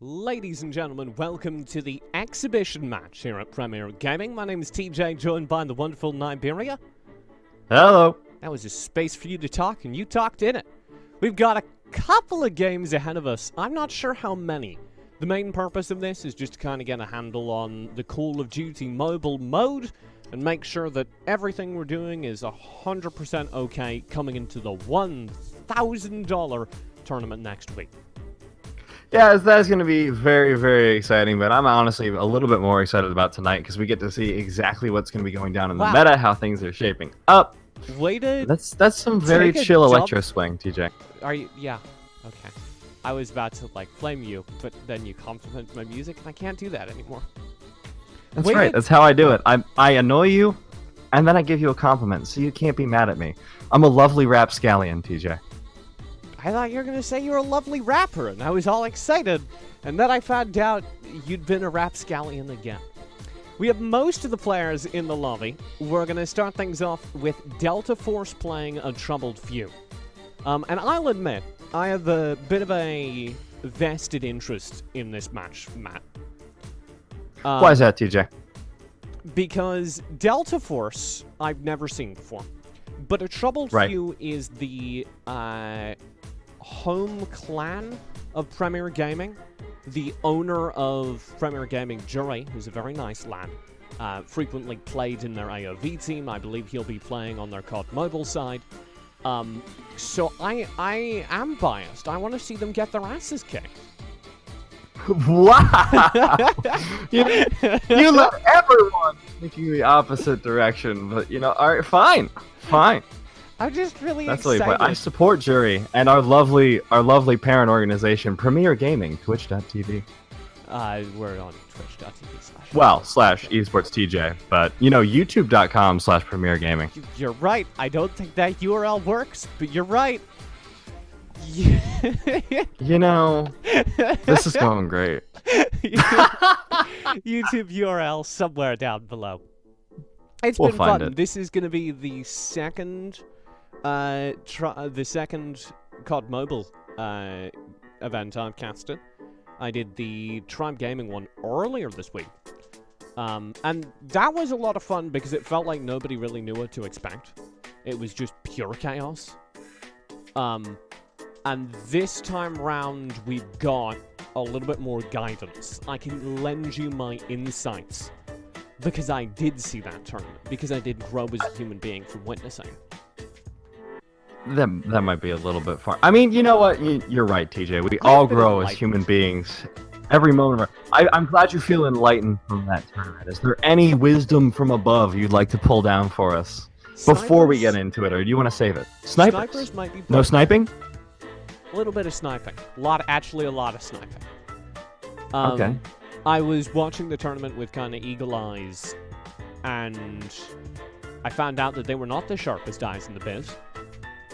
Ladies and gentlemen, welcome to the exhibition match here at Premier Gaming. My name is TJ, joined by the wonderful Niberia. Hello. That was a space for you to talk, and you talked in it. We've got a couple of games ahead of us. I'm not sure how many. The main purpose of this is just to kind of get a handle on the Call of Duty mobile mode and make sure that everything we're doing is 100% okay coming into the $1,000 tournament next week. Yeah, that's going to be very, very exciting, but I'm honestly a little bit more excited about tonight because we get to see exactly what's going to be going down in the meta, how things are shaping up. That's some very chill electro swing, TJ. Are you? Yeah. Okay. I was about to, like, flame you, but then you complimented my music, and I can't do that anymore. That's right. That's how I do it. I annoy you, and then I give you a compliment, so you can't be mad at me. I'm a lovely rapscallion, TJ. I thought you were going to say you were a lovely rapper, and I was all excited. And then I found out you'd been a rapscallion again. We have most of the players in the lobby. We're going to start things off with Delta Force playing a Troubled Few. And I'll admit, I have a bit of a vested interest in this match, Matt. Why is that, TJ? Because Delta Force, I've never seen before. But a Troubled Few is the home clan of Premier Gaming. The owner of Premier Gaming, Jury, who's a very nice lad, frequently played in their AOV team. I believe he'll be playing on their COD Mobile side. So I am biased. I want to see them get their asses kicked. Wow! you let everyone thinking the opposite direction, but all right, fine. I'm just really excited. Really I support Jury and our lovely parent organization, Premier Gaming, TwitchTv. We're on TwitchTv/. Well, /esports TJ, but YouTube.com/Premier Gaming. You're right. I don't think that URL works, but you're right. This is going great. YouTube URL somewhere down below. We'll been fun. This is going to be the second COD Mobile event I've casted. I did the Tribe Gaming one earlier this week. And that was a lot of fun because it felt like nobody really knew what to expect. It was just pure chaos. And this time round, we've got a little bit more guidance. I can lend you my insights because I did see that tournament, because I did grow as a human being from witnessing. That might be a little bit far. I mean, you know what? You're right, TJ. We all grow as human beings. Every moment. I'm glad you feel enlightened from that tournament. Is there any wisdom from above you'd like to pull down for us before we get into it, or do you want to save it? Snipers might be. No sniping? A little bit of sniping. Actually a lot of sniping. Okay. I was watching the tournament with kind of eagle eyes, and I found out that they were not the sharpest eyes in the biz.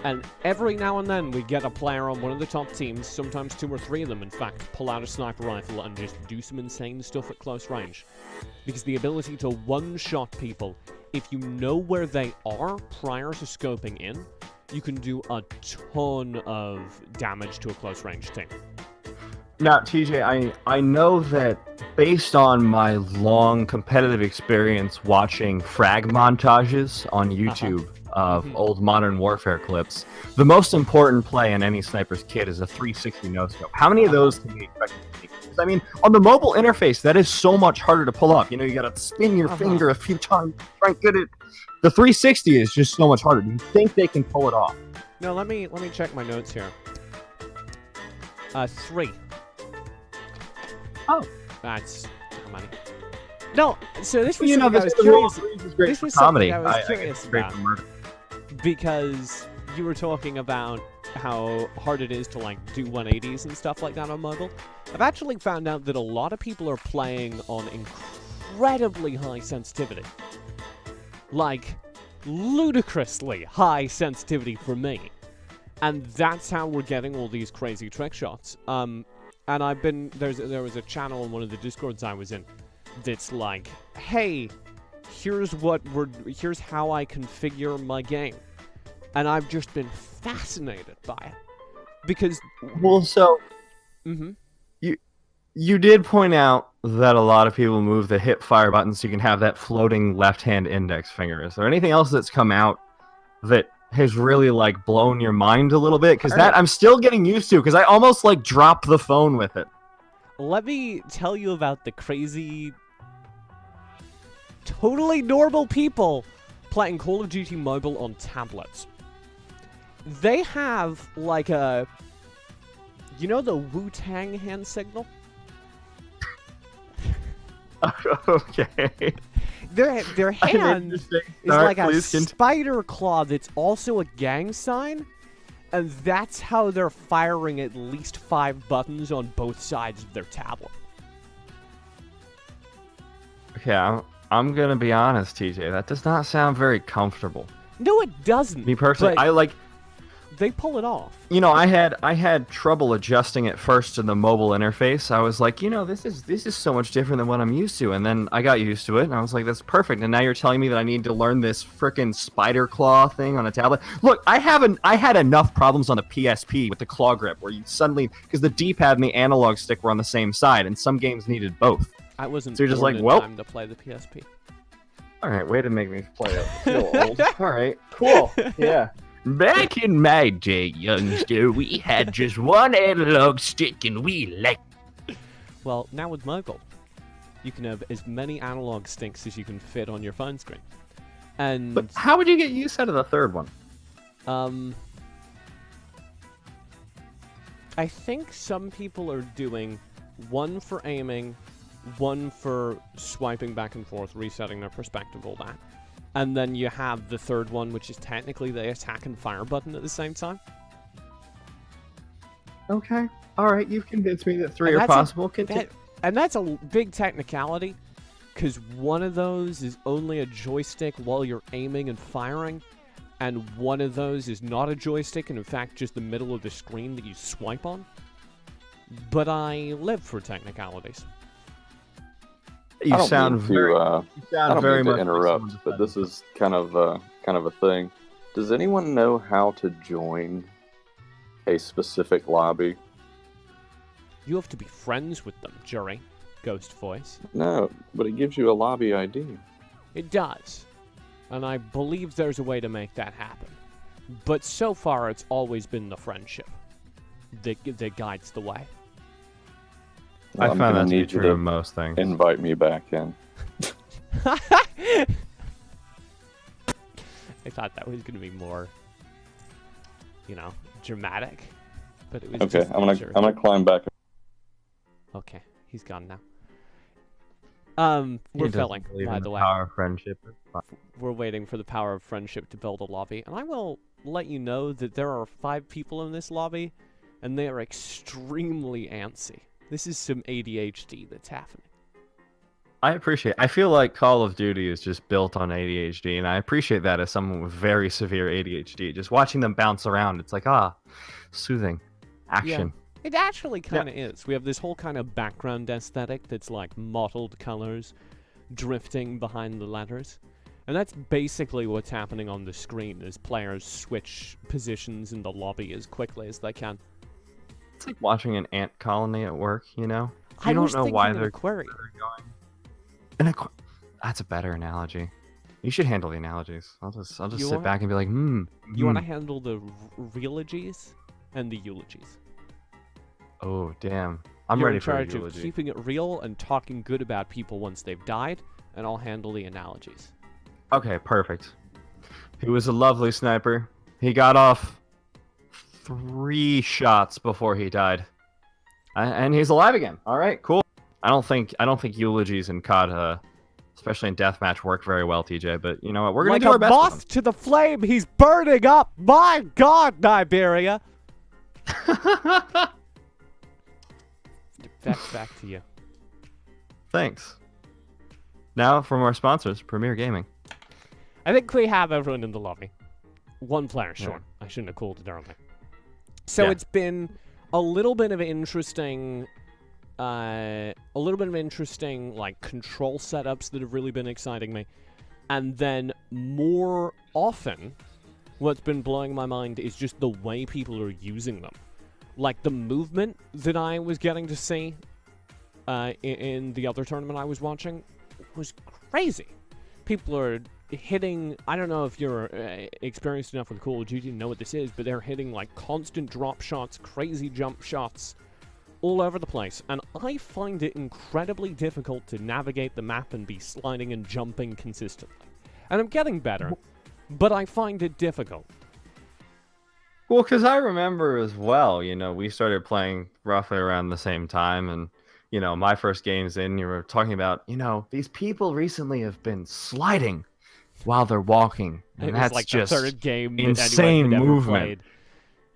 And every now and then we'd get a player on one of the top teams, sometimes 2 or 3 of them, in fact, pull out a sniper rifle and just do some insane stuff at close range. Because the ability to one-shot people, if you know where they are prior to scoping in, you can do a ton of damage to a close-range team. Now, TJ, I know that based on my long competitive experience watching frag montages on YouTube of old Modern Warfare clips, the most important play in any sniper's kit is a 360 no-scope. How many of those can we expect to take? Because, I mean, on the mobile interface, that is so much harder to pull off. You gotta spin your finger a few times to try and get it. The 360 is just so much harder. Do you think they can pull it off? No, let me check my notes here. 3. Oh. That's how many? No, so this was something I was curious. This was comedy. I was curious about. Because you were talking about how hard it is to, like, do 180s and stuff like that on mobile. I've actually found out that a lot of people are playing on incredibly high sensitivity. Like, ludicrously high sensitivity for me. And that's how we're getting all these crazy trick shots. And there was a channel in one of the Discords I was in that's like, hey, here's how I configure my game. And I've just been fascinated by it. Because well, so You did point out that a lot of people move the hip fire button so you can have that floating left-hand index finger. Is there anything else that's come out that has really like blown your mind a little bit? Because that I'm still getting used to. Because I almost like drop the phone with it. Let me tell you about the crazy, totally normal people playing Call of Duty Mobile on tablets. They have like a, you know, the Wu-Tang hand signal? Okay. Their hand is like a spider claw that's also a gang sign, and that's how they're firing at least 5 buttons on both sides of their tablet. Okay, I'm gonna be honest, TJ. That does not sound very comfortable. No, it doesn't. Me personally, I like. They pull it off. You know, I had trouble adjusting at first to the mobile interface. I was like, you know, this is so much different than what I'm used to. And then I got used to it, and I was like, that's perfect. And now you're telling me that I need to learn this frickin' spider claw thing on a tablet. Look, I had enough problems on the PSP with the claw grip, where you suddenly, because the D-pad and the analog stick were on the same side, and some games needed both. I wasn't. So you're just like, in well, time to play the PSP. All right, way to make me play it. Feel old. All right, cool. Yeah. Back in my day, youngster, we had just one analog stick and we liked. Well, now with mobile, you can have as many analog sticks as you can fit on your phone screen. And but how would you get use out of the third one? I think some people are doing one for aiming, one for swiping back and forth, resetting their perspective, all that. And then you have the third one, which is technically the attack and fire button at the same time. Okay. All right, you've convinced me that 3 are possible. And that's a big technicality, because one of those is only a joystick while you're aiming and firing, and one of those is not a joystick, and in fact just the middle of the screen that you swipe on. But I live for technicalities. You sound very. I don't mean to interrupt, but this is kind of a thing. Does anyone know how to join a specific lobby? You have to be friends with them, Jury. Ghost voice. No, but it gives you a lobby ID. It does, and I believe there's a way to make that happen. But so far, it's always been the friendship that guides the way. Well, I found that to be true of most things. Invite me back in. I thought that was going to be more, dramatic. But it was okay. I'm gonna climb back. Okay, he's gone now. We're filling, by the way. Power of friendship. We're waiting for the power of friendship to build a lobby, and I will let you know that there are 5 people in this lobby, and they are extremely antsy. This is some ADHD that's happening. I appreciate it. I feel like Call of Duty is just built on ADHD, and I appreciate that as someone with very severe ADHD. Just watching them bounce around, it's like, soothing. Action. Yeah, it actually kind of is. We have this whole kind of background aesthetic that's like mottled colors drifting behind the letters. And that's basically what's happening on the screen as players switch positions in the lobby as quickly as they can. It's like watching an ant colony at work, you know? I don't know why they're going. That's a better analogy. You should handle the analogies. I'll just sit back and be like, You want to handle the realogies and the eulogies. Oh, damn. I'm You're ready in for a charge eulogy. of keeping it real and talking good about people once they've died, and I'll handle the analogies. Okay, perfect. He was a lovely sniper. He got off 3 shots before he died, and he's alive again. All right, cool. I don't think eulogies in COD, especially in deathmatch, work very well, TJ. But you know what? We're gonna do our best. Like a moth to the flame, he's burning up. My God, Iberia. Back to you. Thanks. Now from our sponsors, Premier Gaming. I think we have everyone in the lobby. 1 player short. Yeah. I shouldn't have called it earlier. So it's been a little bit of interesting, like control setups that have really been exciting me, and then more often, what's been blowing my mind is just the way people are using them. Like the movement that I was getting to see in the other tournament I was watching was crazy. People are hitting, I don't know if you're experienced enough with Call of Duty to know what this is, but they're hitting like constant drop shots, crazy jump shots all over the place, and I find it incredibly difficult to navigate the map and be sliding and jumping consistently. And I'm getting better, but I find it difficult. Well, because I remember as well, you know, we started playing roughly around the same time, and you know, my first games in, you were talking about, you know, these people recently have been sliding while they're walking. And that's like just the third game insane movement.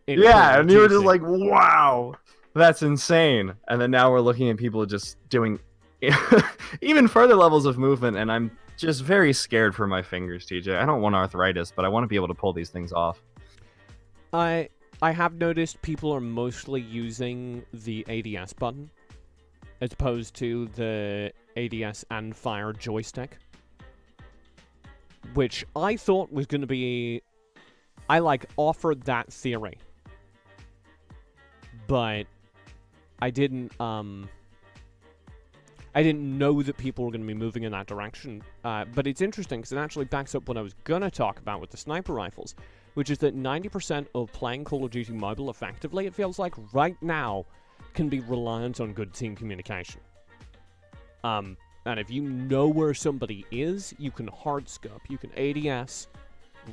Yeah, yeah, and you were just like, wow, that's insane. And then now we're looking at people just doing even further levels of movement, and I'm just very scared for my fingers, TJ. I don't want arthritis, but I want to be able to pull these things off. I have noticed people are mostly using the ADS button as opposed to the ADS and fire joystick, which I thought was going to be... I, like, offered that theory, but I didn't know that people were going to be moving in that direction. But it's interesting, because it actually backs up what I was going to talk about with the sniper rifles, which is that 90% of playing Call of Duty Mobile effectively, it feels like, right now, can be reliant on good team communication. And if you know where somebody is, you can hardscope, you can ADS,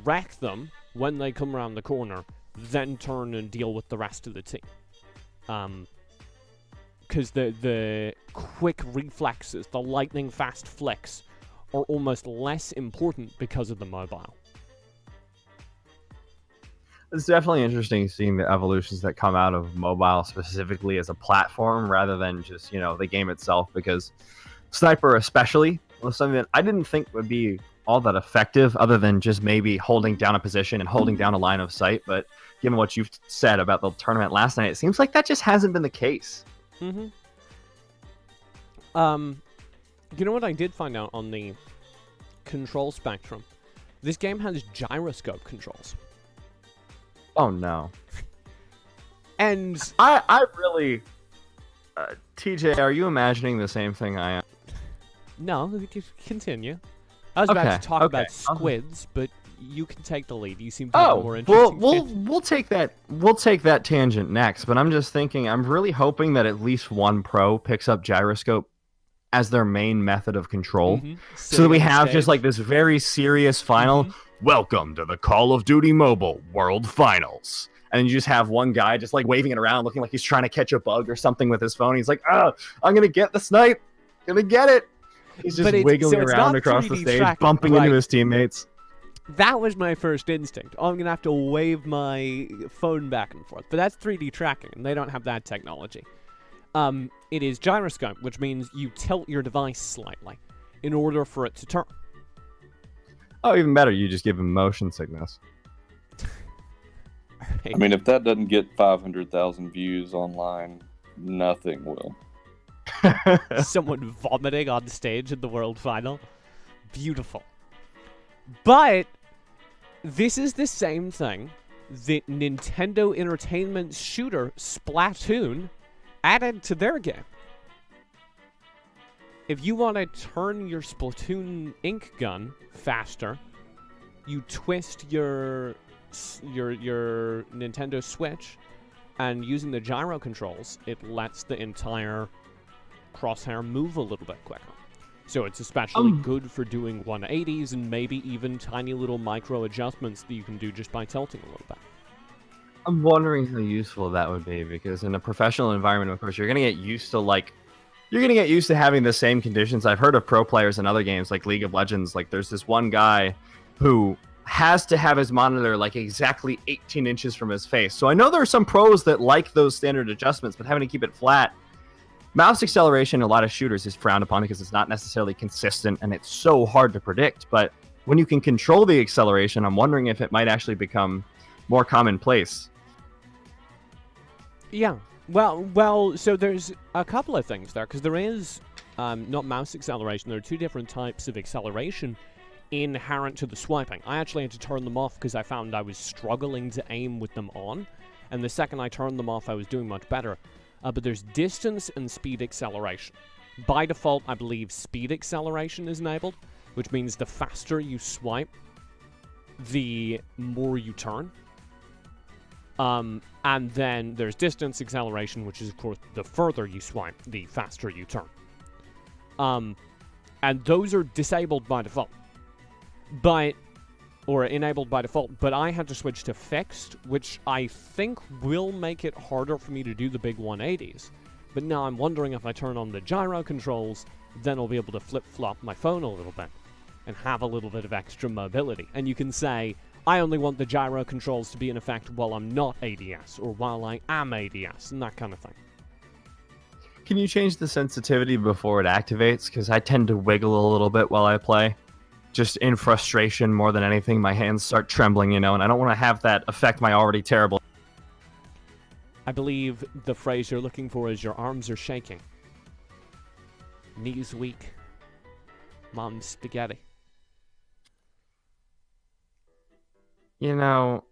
wreck them when they come around the corner, then turn and deal with the rest of the team. Because the quick reflexes, the lightning fast flicks, are almost less important because of the mobile. It's definitely interesting seeing the evolutions that come out of mobile specifically as a platform rather than just, you know, the game itself, because Sniper especially was something that I didn't think would be all that effective other than just maybe holding down a position and holding down a line of sight. But given what you've said about the tournament last night, it seems like that just hasn't been the case. Mm-hmm. You know what I did find out on the control spectrum? This game has gyroscope controls. Oh, no. And I really... TJ, are you imagining the same thing I am? No, continue. I was about to talk about squids, but you can take the lead. You seem to have a more interesting... we'll take that tangent next, but I'm just thinking, I'm really hoping that at least one pro picks up gyroscope as their main method of control, so that we have just like this very serious final. Welcome to the Call of Duty Mobile World Finals. And you just have one guy just like waving it around, looking like he's trying to catch a bug or something with his phone. He's like, "Oh, I'm gonna get the snipe, gonna get it." He's just wiggling around across the stage, bumping into his teammates. That was my first instinct. Oh, I'm gonna have to wave my phone back and forth, but that's 3D tracking, and they don't have that technology. It is gyroscope, which means you tilt your device slightly in order for it to turn. Oh, even better, you just give him motion sickness. I mean, if that doesn't get 500,000 views online, nothing will. Someone vomiting on stage in the World Final. Beautiful. But this is the same thing that Nintendo Entertainment's shooter, Splatoon, added to their game. If you want to turn your Splatoon ink gun faster, you twist your Nintendo Switch, and using the gyro controls, it lets the entire crosshair move a little bit quicker. So it's especially good for doing 180s and maybe even tiny little micro adjustments that you can do just by tilting a little bit. I'm wondering how useful that would be, because in a professional environment, of course, you're gonna get used to having the same conditions. I've heard of pro players in other games like League of Legends. Like, there's this one guy who has to have his monitor like exactly 18 inches from his face. So I know there are some pros that like those standard adjustments, but having to keep it flat. Mouse acceleration in a lot of shooters is frowned upon because it's not necessarily consistent and it's so hard to predict. But when you can control the acceleration, I'm wondering if it might actually become more commonplace. Yeah. Well, so there's a couple of things there, because there is not mouse acceleration. There are two different types of acceleration inherent to the swiping. I actually had to turn them off because I found I was struggling to aim with them on, and the second I turned them off, I was doing much better. But there's distance and speed acceleration. By default, I believe speed acceleration is enabled, which means the faster you swipe, the more you turn. And then there's distance acceleration, which is, of course, the further you swipe, the faster you turn. And those are disabled by default. Or enabled by default, but I had to switch to fixed, which I think will make it harder for me to do the big 180s. But now I'm wondering if I turn on the gyro controls, then I'll be able to flip-flop my phone a little bit and have a little bit of extra mobility. And you can say, I only want the gyro controls to be in effect while I'm not ADS, or while I am ADS, and that kind of thing. Can you change the sensitivity before it activates? Because I tend to wiggle a little bit while I play. Just in frustration more than anything, my hands start trembling, you know, and I don't want to have that affect my already terrible. I believe the phrase you're looking for is your arms are shaking. Knees weak. Mom's spaghetti. You know,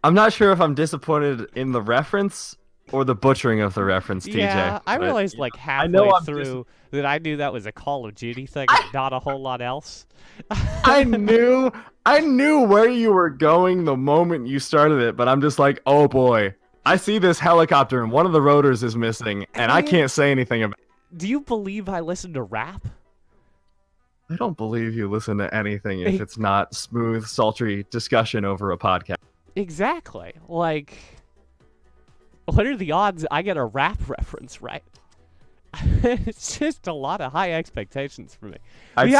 I'm not sure if I'm disappointed in the reference or the butchering of the reference, TJ. Yeah, I realized like halfway through that I knew that was a Call of Duty thing, and not a whole lot else. I knew where you were going the moment you started it, but I'm just like, oh boy, I see this helicopter and one of the rotors is missing, and I can't say anything about it. Do you believe I listen to rap? I don't believe you listen to anything if it's not smooth, sultry discussion over a podcast. Exactly. Like, what are the odds I get a rap reference right? It's just a lot of high expectations for me. I'd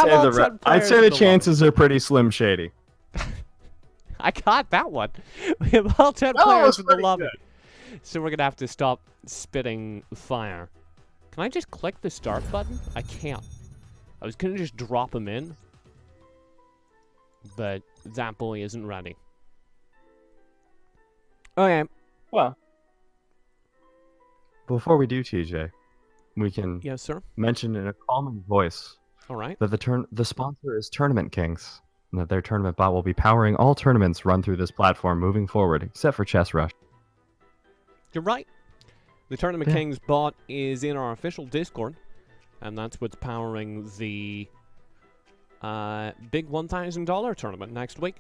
say the chances are pretty slim shady. I got that one. We have all 10 players in the lobby. Good. So we're going to have to stop spitting fire. Can I just click the start button? I can't. I was going to just drop him in. But that boy isn't ready. Okay. Well. Before we do, TJ, we can mention in a calming voice that the sponsor is Tournament Kings, and that their tournament bot will be powering all tournaments run through this platform moving forward, except for Chess Rush. You're right. The Tournament Kings bot is in our official Discord, and that's what's powering the big $1,000 tournament next week.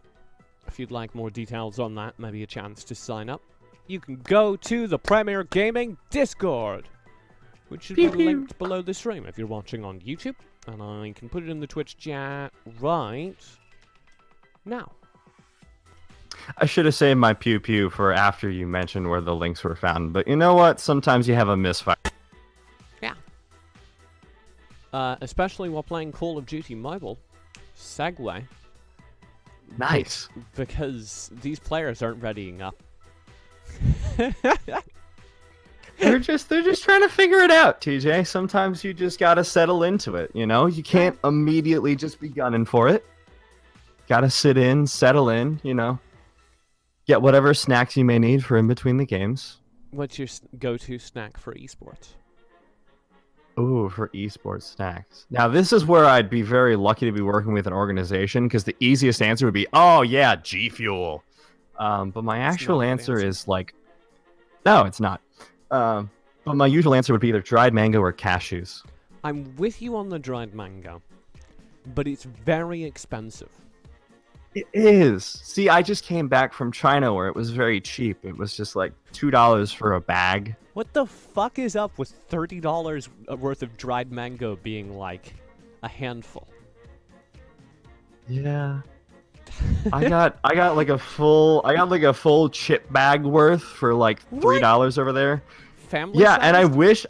If you'd like more details on that, maybe a chance to sign up, you can go to the Premier Gaming Discord, which should be linked below the stream if you're watching on YouTube. And I can put it in the Twitch chat right now. I should have saved my pew-pew for after you mentioned where the links were found. But you know what? Sometimes you have a misfire. Yeah. Especially while playing Call of Duty Mobile. Segue. Nice. Because these players aren't readying up. They're just trying to figure it out, TJ. Sometimes you just gotta settle into it, you know? You can't immediately just be gunning for it. Gotta sit in, settle in, you know? Get whatever snacks you may need for in between the games. What's your go-to snack for esports? Ooh, for esports snacks. Now, this is where I'd be very lucky to be working with an organization, because the easiest answer would be, oh, yeah, G Fuel. But my actual answer is, like... No, it's not. But my usual answer would be either dried mango or cashews. I'm with you on the dried mango, but it's very expensive. It is. See, I just came back from China where it was very cheap. It was just like $2 for a bag. What the fuck is up with $30 worth of dried mango being like a handful? Yeah. I got like a full chip bag worth for like $3 over there. Family Yeah, sized? and I wish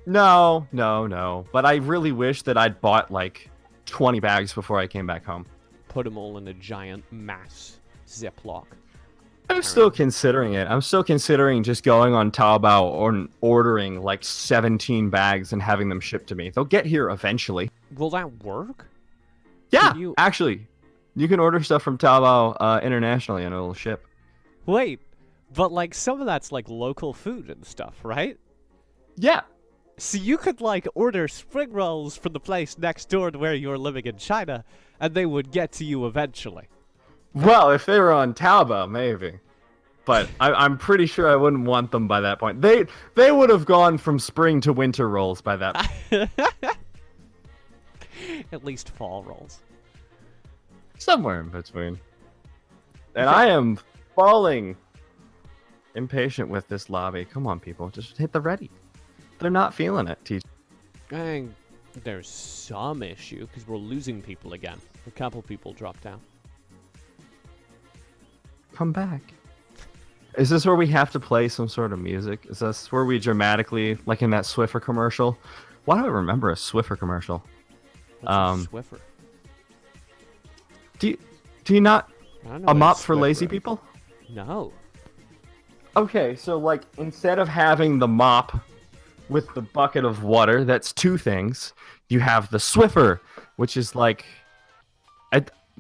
No. But I really wish that I'd bought like 20 bags before I came back home. Put them all in a giant mass Ziploc. I'm still considering it. I'm still considering just going on Taobao or ordering like 17 bags and having them shipped to me. They'll get here eventually. Will that work? Yeah, actually. You can order stuff from Taobao internationally and it'll ship. Wait, but like some of that's like local food and stuff, right? Yeah. So you could like order spring rolls from the place next door to where you're living in China, and they would get to you eventually. Well, if they were on Taobao, maybe. but I'm pretty sure I wouldn't want them by that point. They would have gone from spring to winter rolls by that point. At least fall rolls. Somewhere in between. And I am falling impatient with this lobby. Come on, people. Just hit the ready. They're not feeling it, TJ. I think there's some issue because we're losing people again. A couple people dropped out. Come back. Is this where we have to play some sort of music? Is this where we dramatically, like in that Swiffer commercial? Why do I remember a Swiffer commercial? What's a Swiffer? Do you not? I don't know A what mop Swiffer for lazy is. people? No. Okay, so like instead of having the mop with the bucket of water, that's two things. You have the Swiffer, which is like,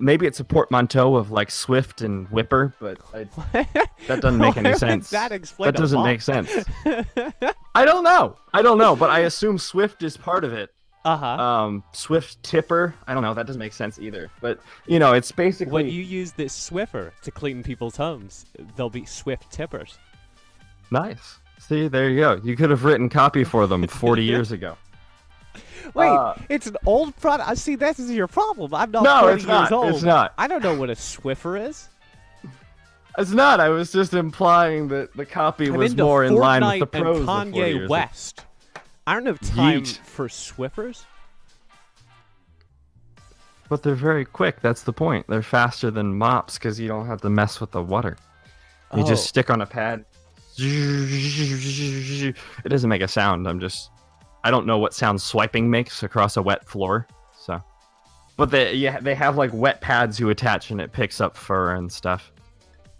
maybe it's a portmanteau of like Swift and Whipper, but that doesn't make any sense. That doesn't make sense. I don't know, but I assume Swift is part of it. Swift tipper. I don't know. That doesn't make sense either. But you know, it's basically when you use this Swiffer to clean people's homes, they'll be Swift tippers. Nice. See, there you go. You could have written copy for them 40 years ago. Wait, it's an old product. See, this is your problem. I'm not No, 40 it's not. years old. It's not. I don't know what a Swiffer is. It's not. I was just implying that the copy was more in line with the pros and of 40 Kanye years West. I don't have time Yeet. for Swiffers. But they're very quick. That's the point. They're faster than mops because you don't have to mess with the water. You just stick on a pad. It doesn't make a sound. I don't know what sound swiping makes across a wet floor. So, but they have like wet pads you attach and it picks up fur and stuff.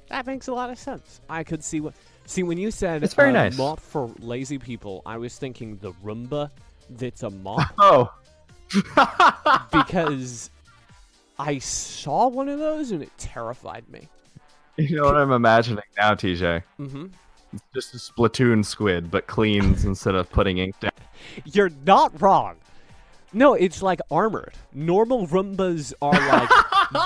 That makes a lot of sense. I could see what. See, when you said it's very nice. Mop for lazy people, I was thinking the Roomba that's a mop. Oh. Because I saw one of those and it terrified me. You know what I'm imagining now, TJ? Mm-hmm. It's just a Splatoon squid, but cleans instead of putting ink down. You're not wrong. No, it's like armored. Normal Roombas are like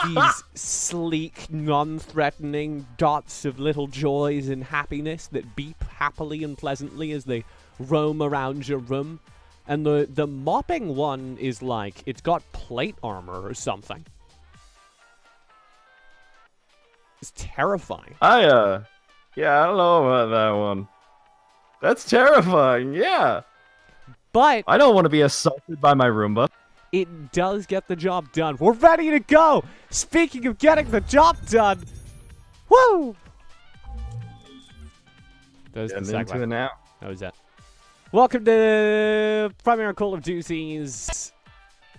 these sleek, non-threatening dots of little joys and happiness that beep happily and pleasantly as they roam around your room. And the mopping one is like, it's got plate armor or something. It's terrifying. Yeah, I don't know about that one. That's terrifying, yeah. But I don't want to be assaulted by my Roomba. It does get the job done. We're ready to go! Speaking of getting the job done, woo! That was the Getting into it now. That was it. Welcome to Premier Call of Duty's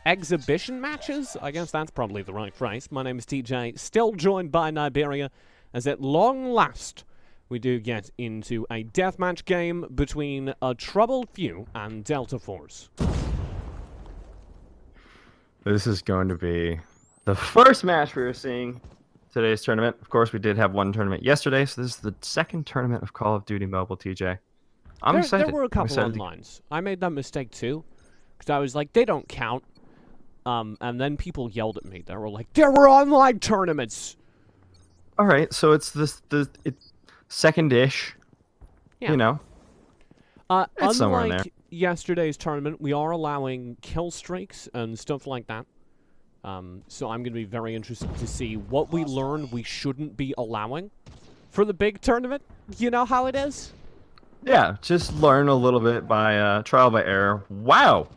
exhibition matches. I guess that's probably the right phrase. My name is TJ, still joined by Niberia, as at long last we do get into a deathmatch game between a troubled few and Delta Force. This is going to be the first match we're seeing today's tournament. Of course, we did have one tournament yesterday, so this is the second tournament of Call of Duty Mobile, TJ. I'm excited. There were a couple onlines. I made that mistake too, because I was like, they don't count. And then people yelled at me. They were like, there were online tournaments. All right, so it's it's second-ish. Yeah. You know. It's somewhere in there. Unlike yesterday's tournament, we are allowing kill streaks and stuff like that. So I'm going to be very interested to see what we learn we shouldn't be allowing for the big tournament. You know how it is? Yeah, just learn a little bit by trial by error. Wow.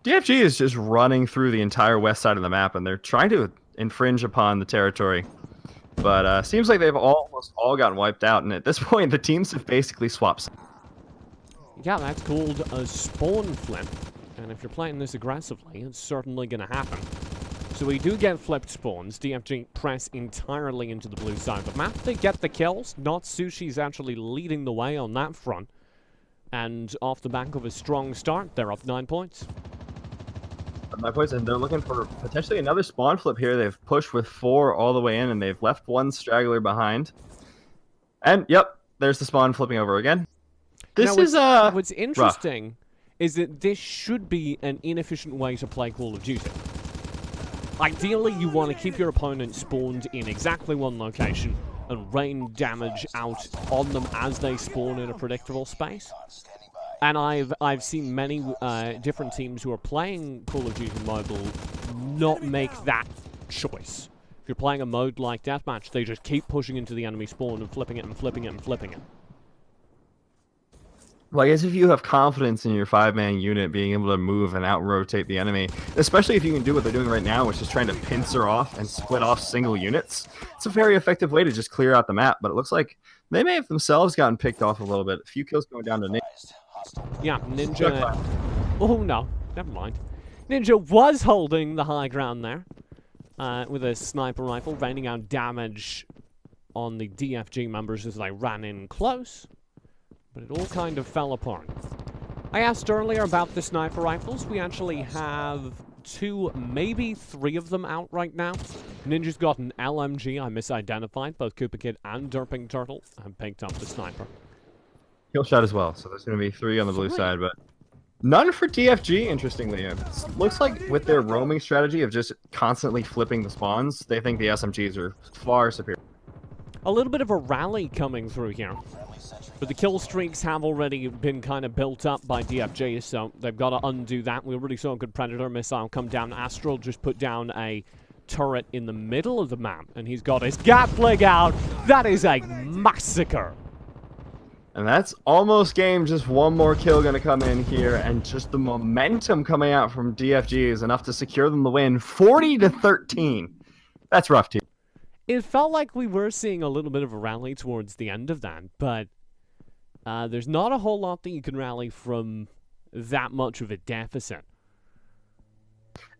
DFG is just running through the entire west side of the map, and they're trying to infringe upon the territory. But seems like they've almost all gotten wiped out, and at this point, the teams have basically swapped. Yeah, that's called a spawn flip. And if you're playing this aggressively, it's certainly going to happen. So we do get flipped spawns. DFG press entirely into the blue side of the map. They get the kills. Not Sushi's actually leading the way on that front. And off the back of a strong start, they're up 9 points. 9 points, and they're looking for potentially another spawn flip here. They've pushed with 4 all the way in, and they've left one straggler behind. And, yep, there's the spawn flipping over again. This is, what's interesting is that this should be an inefficient way to play Call of Duty. Ideally, you want to keep your opponent spawned in exactly one location, and rain damage out on them as they spawn in a predictable space. And I've seen many different teams who are playing Call of Duty Mobile not make that choice. If you're playing a mode like Deathmatch, they just keep pushing into the enemy spawn and flipping it and flipping it and flipping it. Well, I guess if you have confidence in your 5-man unit being able to move and out-rotate the enemy, especially if you can do what they're doing right now, which is trying to pincer off and split off single units, it's a very effective way to just clear out the map. But it looks like they may have themselves gotten picked off a little bit. A few kills going down to Ninja. Yeah, Ninja... Oh, no. Never mind. Ninja was holding the high ground there with a sniper rifle, raining out damage on the DFG members as they ran in close. But it all kind of fell apart. I asked earlier about the sniper rifles. We actually have 2, maybe 3 of them out right now. Ninja's got an LMG. I misidentified. Both Koopa Kid and Derping Turtle have picked up the sniper. Kill shot as well, so there's going to be 3 on the blue side, but none for DFG, interestingly. It looks like with their roaming strategy of just constantly flipping the spawns, they think the SMGs are far superior. A little bit of a rally coming through here. But the kill streaks have already been kind of built up by DFG, so they've got to undo that. We already saw a good Predator missile come down. Astral just put down a turret in the middle of the map, and he's got his Gatling out. That is a massacre. And that's almost game. Just one more kill going to come in here, and just the momentum coming out from DFG is enough to secure them the win. 40-13. That's rough, too. It felt like we were seeing a little bit of a rally towards the end of that, but there's not a whole lot that you can rally from that much of a deficit.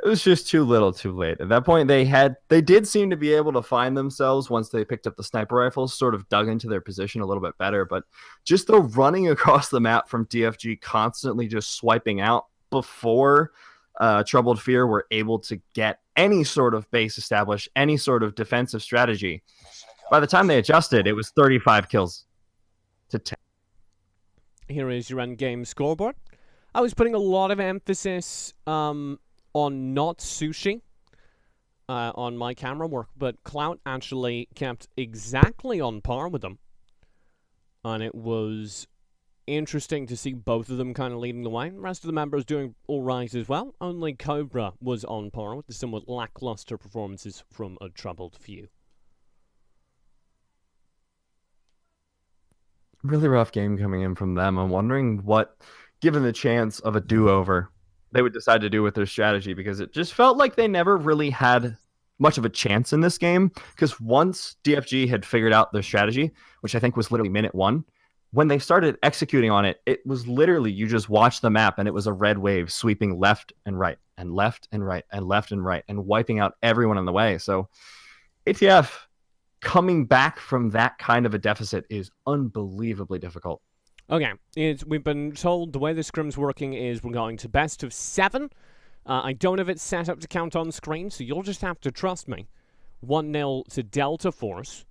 It was just too little too late. At that point, they did seem to be able to find themselves once they picked up the sniper rifles, sort of dug into their position a little bit better, but just the running across the map from DFG, constantly just swiping out before Troubled Fear were able to get any sort of base established, any sort of defensive strategy. By the time they adjusted, it was 35 kills to 10. Here is your endgame scoreboard. I was putting a lot of emphasis on not sushi on my camera work, but Clout actually kept exactly on par with them. And it was interesting to see both of them kind of leading the way. The rest of the members doing all right as well. Only Cobra was on par with the somewhat lackluster performances from a Troubled Few. Really rough game coming in from them. I'm wondering what, given the chance of a do-over, they would decide to do with their strategy, because it just felt like they never really had much of a chance in this game, because once DFG had figured out their strategy, which I think was literally minute 1, when they started executing on it, it was literally, you just watched the map and it was a red wave sweeping left and right and left and right and left and right and wiping out everyone on the way. So ATF coming back from that kind of a deficit is unbelievably difficult. Okay, we've been told the way the scrim's working is we're going to best of 7. I don't have it set up to count on screen, so you'll just have to trust me. 1-0 to Delta Force.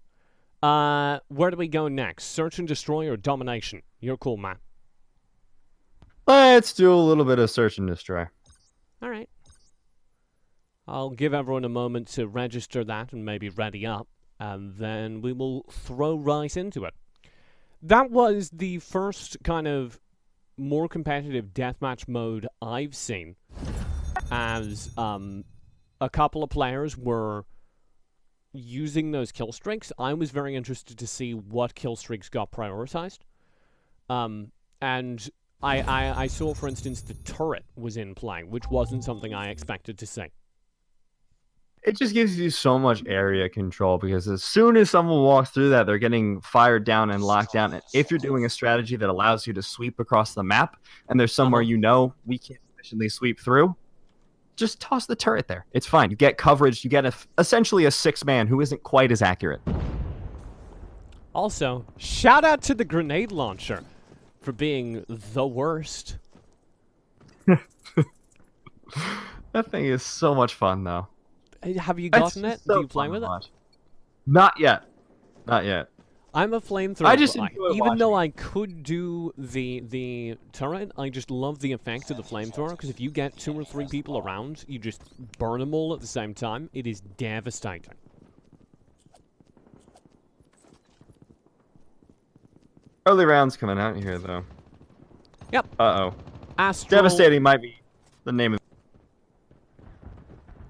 Where do we go next? Search and Destroy or Domination? You're cool, man. Let's do a little bit of Search and Destroy. All right. I'll give everyone a moment to register that and maybe ready up, and then we will throw right into it. That was the first kind of more competitive deathmatch mode I've seen, as a couple of players were using those kill streaks. I was very interested to see what kill streaks got prioritized. And I saw, for instance, the turret was in play, which wasn't something I expected to see. It just gives you so much area control, because as soon as someone walks through that, they're getting fired down and locked down. And if you're doing a strategy that allows you to sweep across the map, and there's somewhere you know we can't efficiently sweep through, just toss the turret there. It's fine. You get coverage. You get essentially a 6-man who isn't quite as accurate. Also, shout out to the grenade launcher for being the worst. That thing is so much fun, though. Have you gotten it? So do you play with it? Not yet. Not yet. I'm a flamethrower. I just enjoy even though I could do the turret, I just love the effect of the flamethrower, because if you get 2 or 3 people around, you just burn them all at the same time. It is devastating. Early rounds coming out here, though. Yep. Uh-oh. Astral... Devastating might be the name of...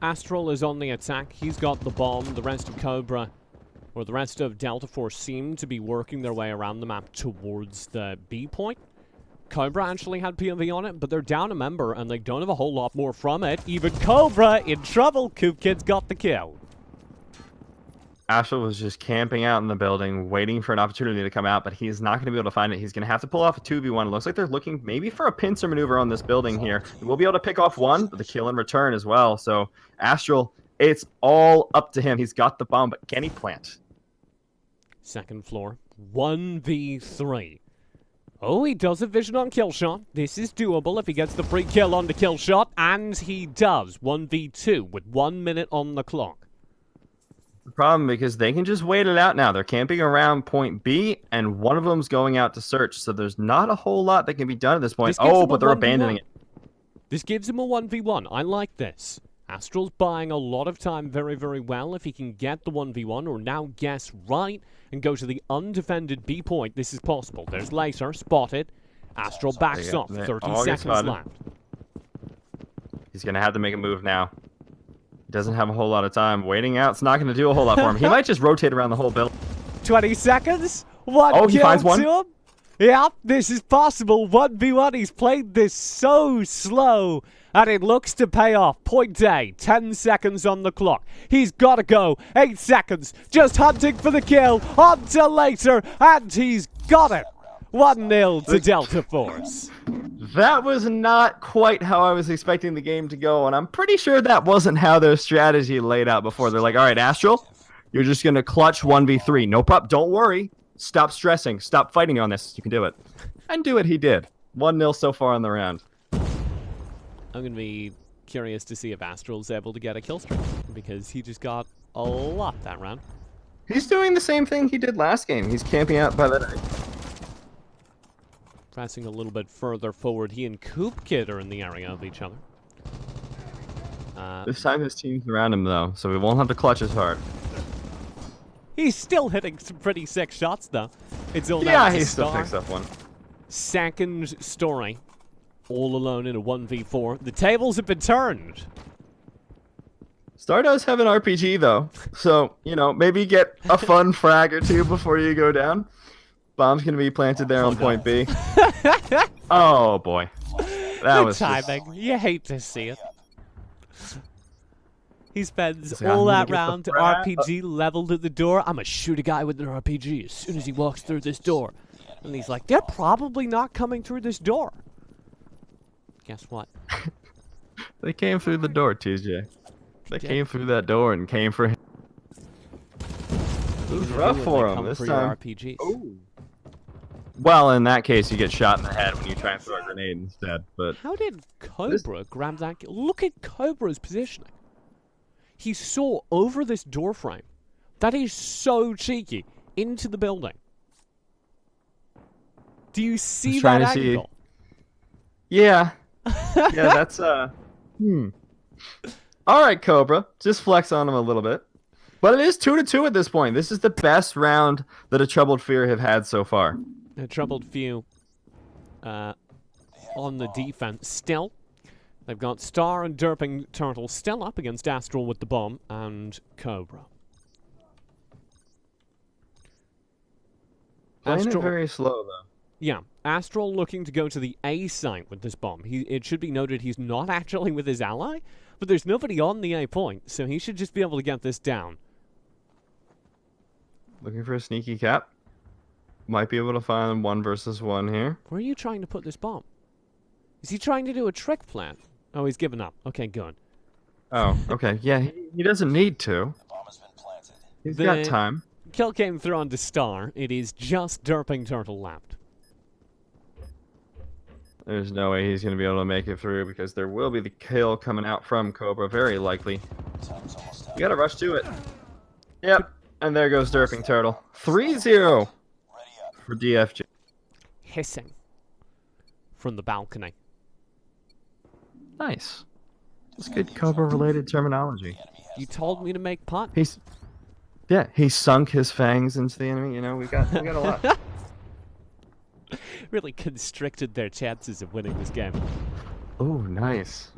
Astral is on the attack. He's got the bomb. The rest of Cobra, or the rest of Delta Force, seem to be working their way around the map towards the B point. Cobra actually had POV on it, but they're down a member, and they don't have a whole lot more from it. Even Cobra in trouble. Coop Kid's got the kill. Astral was just camping out in the building, waiting for an opportunity to come out, but he's not going to be able to find it. He's going to have to pull off a 2v1. It looks like they're looking maybe for a pincer maneuver on this building here. We'll be able to pick off one, but the kill in return as well. So Astral, it's all up to him. He's got the bomb, but can he plant? Second floor, 1v3. Oh, he does have vision on Killshot. This is doable if he gets the free kill on the Killshot, and he does. 1v2 with 1 minute on the clock. The problem because they can just wait it out now. They're camping around point B, and one of them's going out to search, so there's not a whole lot that can be done at this point. Oh, but they're abandoning it. This gives him a 1v1. I like this. Astral's buying a lot of time very, very well. If he can get the 1v1 or now guess right and go to the undefended B point, this is possible. There's Laser, spotted. Astral backs off. 30 seconds left. He's going to have to make a move now. He doesn't have a whole lot of time. Waiting out's not going to do a whole lot for him. He might just rotate around the whole building. 20 seconds. One he finds one. To him. Yeah, this is possible. 1v1. He's played this so slow. And it looks to pay off. Point A, 10 seconds on the clock. He's got to go. 8 seconds. Just hunting for the kill. On to Laser. And he's got it. 1-0 to Delta Force. That was not quite how I was expecting the game to go, and I'm pretty sure that wasn't how their strategy laid out before. They're like, all right, Astral, you're just going to clutch 1v3. No problem. Don't worry. Stop stressing. Stop fighting on this. You can do it. And do it he did. 1-0 so far on the round. I'm going to be curious to see if Astral's able to get a kill streak, because he just got a lot that round. He's doing the same thing he did last game. He's camping out by the... Pressing a little bit further forward. He and Coop Kid are in the area of each other. This time his team's around him, though, so we won't have to clutch as hard. He's still hitting some pretty sick shots, though. It's all yeah, he still picks up one. Second story. All alone in a 1v4. The tables have been turned. Star does have an RPG, though. So, you know, maybe get a fun frag or two before you go down. Bomb's going to be planted there on point B. Oh, boy. That was timing. You hate to see it. He spends all that round, RPG leveled at the door. I'm going to shoot a guy with an RPG as soon as he walks through this door. And he's like, they're probably not coming through this door. Guess what? They came through the door, TJ. They came through that door and came for him. It was rough for him this time. Ooh. Well, in that case, you get shot in the head when you try and throw a grenade instead. But how did Cobra grab that? Look at Cobra's positioning. He saw over this door frame. That is so cheeky. Into the building. Do you see that angle? Yeah. Yeah, that's, All right, Cobra. Just flex on him a little bit. But it is 2-2 at this point. This is the best round that a Troubled Fear have had so far. A Troubled Few on the defense still. They've got Star and Derping Turtle still up against Astral with the bomb and Cobra. Playing it very slow, though. Yeah, Astral looking to go to the A site with this bomb. It should be noted he's not actually with his ally, but there's nobody on the A point, so he should just be able to get this down. Looking for a sneaky cap. Might be able to find 1 versus 1 here. Where are you trying to put this bomb? Is he trying to do a trick plan? Oh, he's given up. Okay, good. Oh, okay. Yeah, he doesn't need to. The bomb has been planted. He's got time. Kill came through onto Star. It is just Derping Turtle left. There's no way he's going to be able to make it through because there will be the kill coming out from Cobra, very likely. You got to rush to it. Yep, and there goes Derping Turtle. 3-0 for DFG. Hissing from the balcony. Nice. That's good Cobra-related terminology. You told me to make pot. Yeah, he sunk his fangs into the enemy. You know, we got a lot. Really constricted their chances of winning this game. Oh, nice.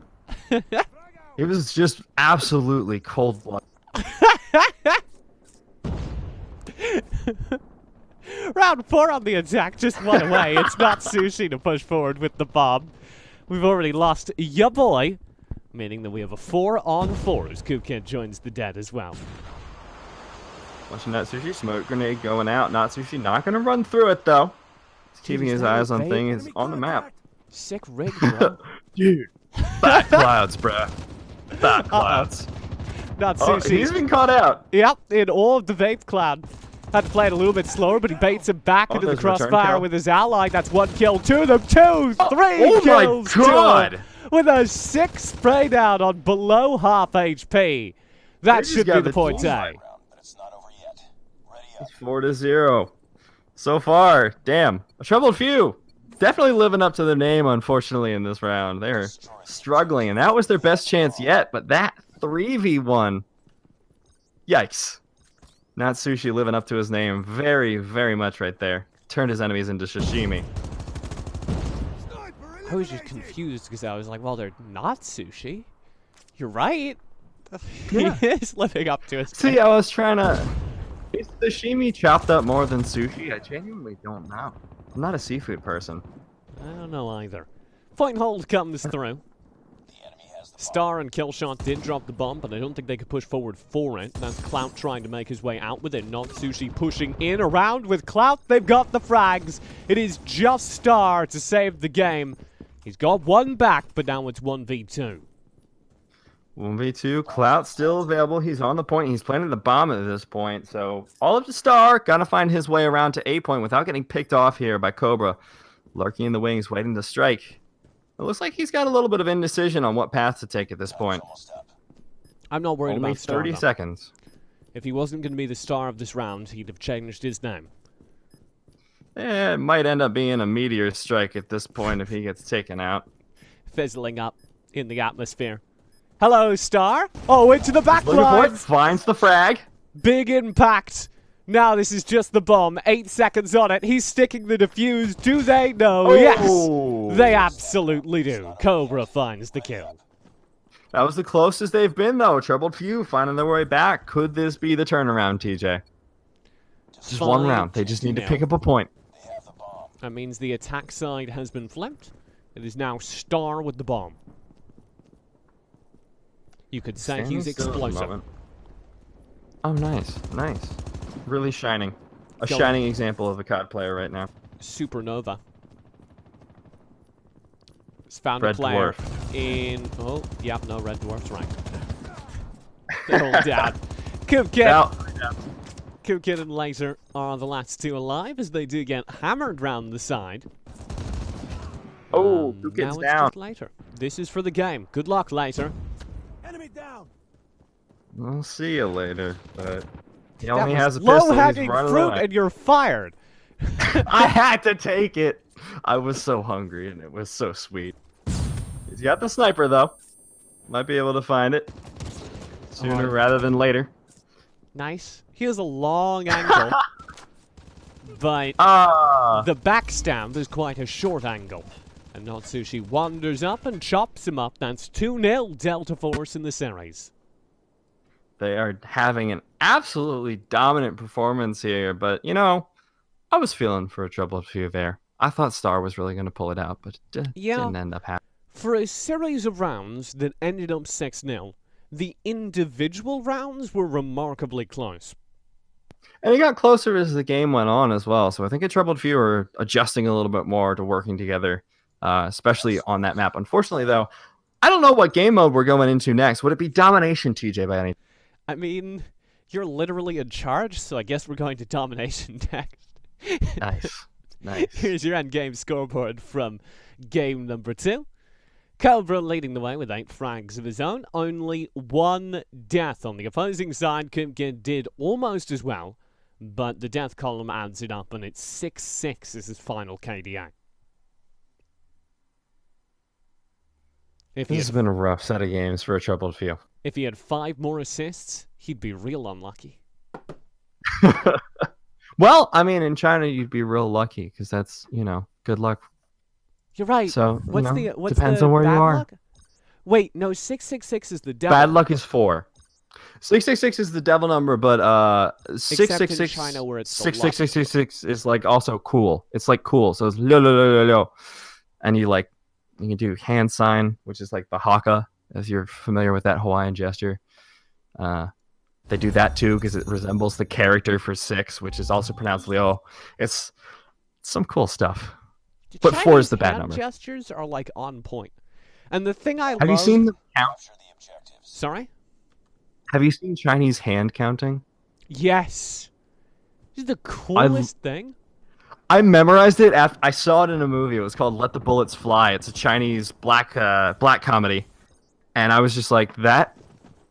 It was just absolutely cold-blooded. Round 4 on the attack, just one away. It's not Sushi to push forward with the bomb. We've already lost ya boy, meaning that we have a 4-on-4 as Koopkid joins the dead as well. Watching that Sushi smoke grenade going out. Not Sushi not going to run through it, though. He's keeping his eyes on things on the map. Sick rig, bro. Dude. Fat clouds, bruh. Fat clouds. Not Sushi. He's been caught out. Yep, in all of the vape cloud. Had to play it a little bit slower, but he baits him back into the crossfire with his ally. That's 1 kill, 2 of them, 2, 3 kills. Oh my god! With a 6 spray down on below half HP. That should be the point A. It's 4-0. So far, damn. A troubled few. Definitely living up to the name, unfortunately, in this round. They're struggling, and that was their best chance yet, but that 3v1. Yikes. Not Sushi living up to his name very, very much right there. Turned his enemies into sashimi. I was just confused because I was like, well, they're not Sushi. You're right. Yeah. He is living up to his name. See, I was trying to... Is sashimi chopped up more than sushi? I genuinely don't know. I'm not a seafood person. I don't know either. Point hold comes through. Star and Killshot did drop the bomb, but I don't think they could push forward for it. That's Clout trying to make his way out with it. Not Sushi pushing in around with Clout. They've got the frags. It is just Star to save the game. He's got one back, but now it's 1v2. 1v2, Clout still available. He's on the point. He's planting the bomb at this point. So all of the Star gotta find his way around to A point without getting picked off here by Cobra. Lurking in the wings, waiting to strike. It looks like he's got a little bit of indecision on what path to take at this point. I'm not worried about Star. 30 seconds. If he wasn't going to be the star of this round, he'd have changed his name. It might end up being a meteor strike at this point if he gets taken out. Fizzling up in the atmosphere. Hello, Star. Oh, into the back line. Finds the frag. Big impact. Now this is just the bomb. 8 seconds on it. He's sticking the defuse. Do they? No. Oh. Yes. They absolutely do. Cobra finds the kill. That was the closest they've been, though. Troubled few finding their way back. Could this be the turnaround, TJ? Just one round. They just need to pick up a point. That means the attack side has been flipped. It is now Star with the bomb. You could say he's explosive. Oh, nice. Nice. Really shining. A shining example of a COD player right now. Supernova. It's found Red a player Dwarf. in... Oh, yep, no, Red Dwarf's right. They're all down. Koopkid and Laser are the last two alive as they do get hammered round the side. Oh, Koopkid's now it's down. just Laser. This is for the game. Good luck, Laser. Enemy down. We'll see you later, but... He That only was has a pistol. low-hanging fruit, and you're fired. I had to take it. I was so hungry, and it was so sweet. He's got the sniper, though. Might be able to find it sooner rather than later. Nice. He has a long angle, but the backstab is quite a short angle. And Natsushi wanders up and chops him up. That's 2-0 Delta Force in the series. They are having an absolutely dominant performance here, but, you know, I was feeling for a troubled few there. I thought Star was really going to pull it out, but it didn't end up happening. For a series of rounds that ended up 6-0, the individual rounds were remarkably close. And it got closer as the game went on as well, so I think a troubled few are adjusting a little bit more to working together, especially on that map. Unfortunately, though, I don't know what game mode we're going into next. Would it be Domination, TJ, by any chance? I mean, you're literally in charge, so I guess we're going to Domination next. Nice. Nice. Here's your endgame scoreboard from game number 2. Cobra leading the way with 8 frags of his own. Only 1 death on the opposing side. Koopkid did almost as well, but the death column adds it up, and it's 6-6 as his final KDA. This has been a rough set of games for a troubled few. If he had 5 more assists, he'd be real unlucky. Well, I mean, in China, you'd be real lucky because that's, good luck. You're right. So, what's depends the on where you bad are. luck? Wait, no, 666 is the devil. Bad luck is 4. 666 is the devil number, but 666 in China where it's 6666 is like also cool. It's like cool. So it's lo lo lo lo lo, and you can do hand sign, which is like the haka, if you're familiar with that Hawaiian gesture. They do that too because it resembles the character for 6, which is also pronounced Leo. It's some cool stuff. But Chinese 4 is the bad hand number. Gestures are like on point. And the thing I love... Have you seen the count? Sorry? Have you seen Chinese hand counting? Yes. This is the coolest thing. I memorized it after I saw it in a movie. It was called Let the Bullets Fly. It's a Chinese black comedy. And I was just like,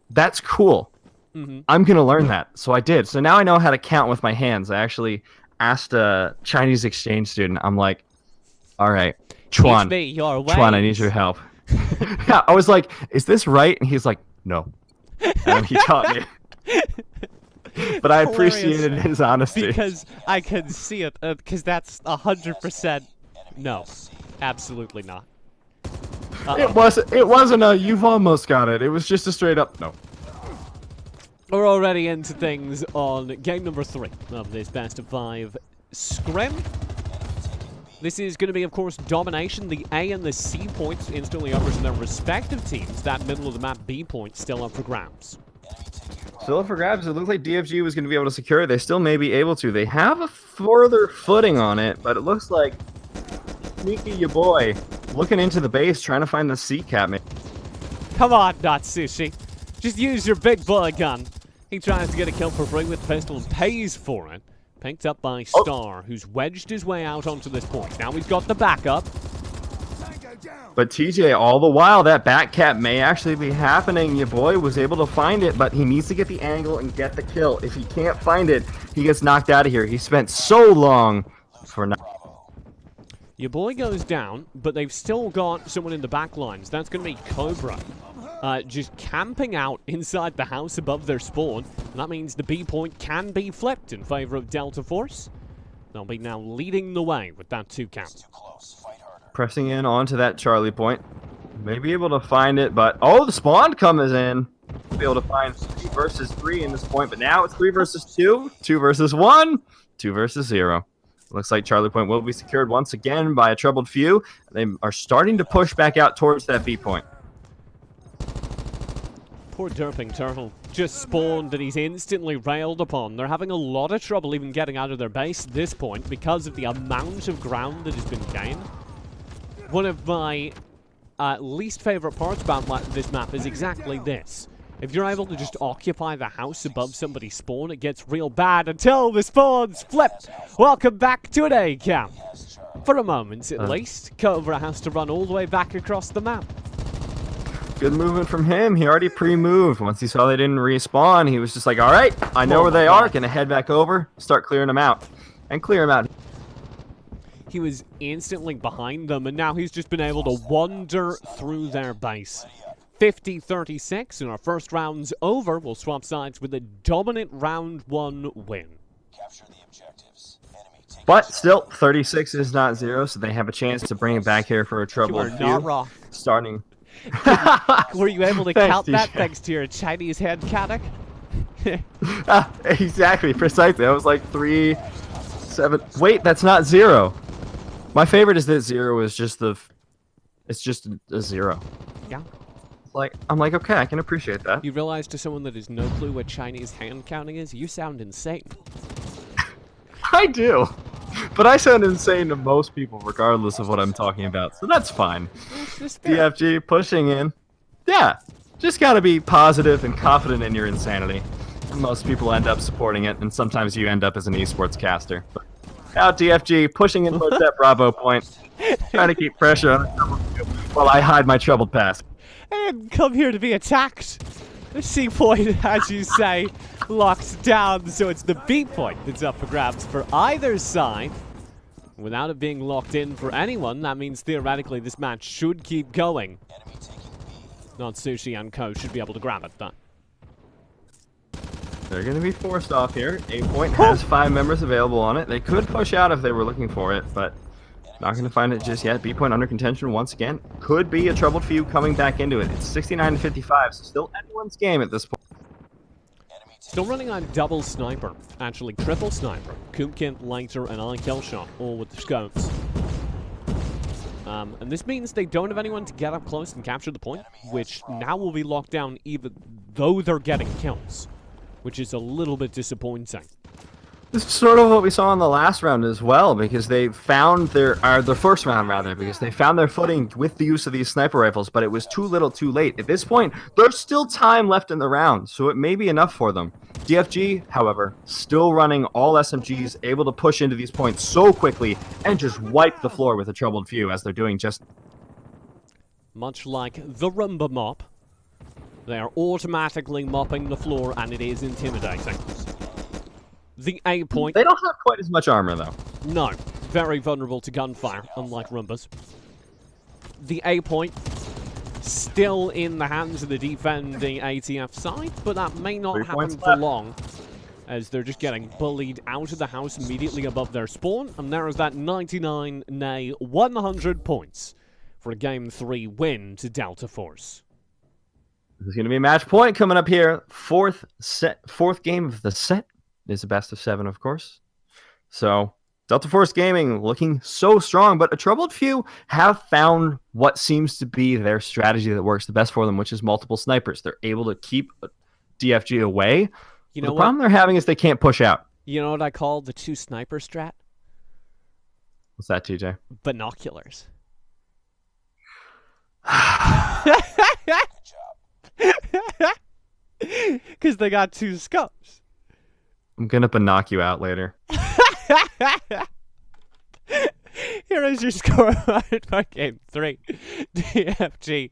that's cool. Mm-hmm. I'm going to learn that. So I did. So now I know how to count with my hands. I actually asked a Chinese exchange student. I'm like, all right, Chuan, I need your help. Yeah, I was like, is this right? And he's like, no. And he taught me. But I appreciated his honesty. Because I can see it. Because that's 100% no. Absolutely not. It wasn't a you've almost got it. It was just a straight up no. We're already into things on game number 3 of this best of 5 scrim. This is going to be, of course, domination. The A and the C points instantly uppers in their respective teams. That middle of the map B point still up for grabs. Still up for grabs. It looks like DFG was going to be able to secure it. They still may be able to. They have a further footing on it, but it looks like sneaky your boy looking into the base, trying to find the C cap. Come on, Not Sushi. Just use your big bullet gun. He tries to get a kill for free with the pistol and pays for it. Picked up by Star, who's wedged his way out onto this point. Now he's got the backup. But TJ, all the while, that back cap may actually be happening. Your boy was able to find it, but he needs to get the angle and get the kill. If he can't find it, he gets knocked out of here. He spent so long for now. Your boy goes down, but they've still got someone in the back lines. That's going to be Cobra. Just camping out inside the house above their spawn. And that means the B point can be flipped in favor of Delta Force. They'll be now leading the way with that 2 count. Pressing in onto that Charlie point. May be able to find it, but the spawn comes in. Be able to find 3 versus 3 in this point, but now it's 3 versus 2, 2 versus 1, 2 versus 0. Looks like Charlie point will be secured once again by a troubled few. They are starting to push back out towards that B point. Poor derping turtle just spawned and he's instantly railed upon. They're having a lot of trouble even getting out of their base at this point because of the amount of ground that has been gained. One of my least favorite parts about this map is exactly this. If you're able to just occupy the house above somebody's spawn, it gets real bad until the spawn's flipped. Welcome back to an A camp. For a moment, at least, Cobra has to run all the way back across the map. Good movement from him. He already pre-moved. Once he saw they didn't respawn, he was just like, all right, I know where they are. Gonna head back over, start clearing them out. And clear them out. He was instantly behind them, and now he's just been able to wander through their base. 50-36, and our first round's over. We'll swap sides with a dominant round 1 win. But still, 36 is not 0, so they have a chance to bring it back here for a trouble. You are not wrong. Starting. Were you able to count that thanks to your Chinese hand counting? Exactly, precisely. I was like 3, 7. Wait, that's not 0. My favorite is that 0 is just it's just a 0. Yeah. I'm like, okay, I can appreciate that. You realize to someone that has no clue what Chinese hand counting is, you sound insane. I do. But I sound insane to most people regardless of what I'm talking about, so that's fine. DFG pushing in. Yeah, just gotta be positive and confident in your insanity. Most people end up supporting it, and sometimes you end up as an esports caster. But now DFG pushing in towards that Bravo point, trying to keep pressure on the troubled field while I hide my troubled pass. I didn't come here to be attacked. The C point, as you say, locked down, so it's the B point that's up for grabs for either side. Without it being locked in for anyone, that means theoretically this match should keep going. Not Sushi and Co. should be able to grab it, though. They're going to be forced off here. A point has 5 members available on it. They could push out if they were looking for it, but not going to find it just yet. B point under contention once again. Could be a troubled few coming back into it. It's 69-55, so still anyone's game at this point. Still running on double sniper. Actually, triple sniper. Koopkin, Lighter, and iKillshot, all with the scopes. And this means they don't have anyone to get up close and capture the point, which now will be locked down even though they're getting kills, which is a little bit disappointing. This is sort of what we saw in the last round as well, because they found the first round rather, because they found their footing with the use of these sniper rifles, but it was too little too late. At this point, there's still time left in the round, so it may be enough for them. DFG, however, still running all SMGs, able to push into these points so quickly and just wipe the floor with a troubled few as they're doing just... Much like the Roomba mop, they are automatically mopping the floor, and it is intimidating. The A point... They don't have quite as much armor, though. No. Very vulnerable to gunfire, unlike Roombas. The A point, still in the hands of the defending ATF side, but that may not happen for long, as they're just getting bullied out of the house immediately above their spawn, and there is that 99, nay, 100 points for a Game 3 win to Delta Force. This is going to be a match point coming up here. Fourth game of the set. Is a best of 7, of course. So, Delta Force Gaming looking so strong, but a troubled few have found what seems to be their strategy that works the best for them, which is multiple snipers. They're able to keep DFG away. You know, the problem they're having is they can't push out. You know what I call the 2 sniper strat? What's that, TJ? Binoculars. Because they got 2 scopes. I'm gonna knock you out later. Here is your score for Game 3. DFG,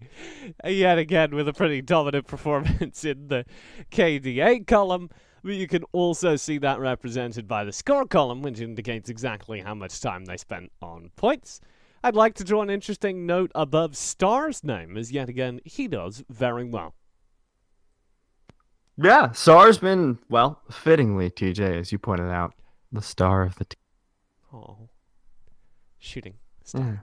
yet again, with a pretty dominant performance in the KDA column. But you can also see that represented by the score column, which indicates exactly how much time they spent on points. I'd like to draw an interesting note above Star's name, as yet again, he does very well. Yeah, Star's been, well, fittingly, TJ, as you pointed out, the star of the team. Oh. Shooting star. Yeah.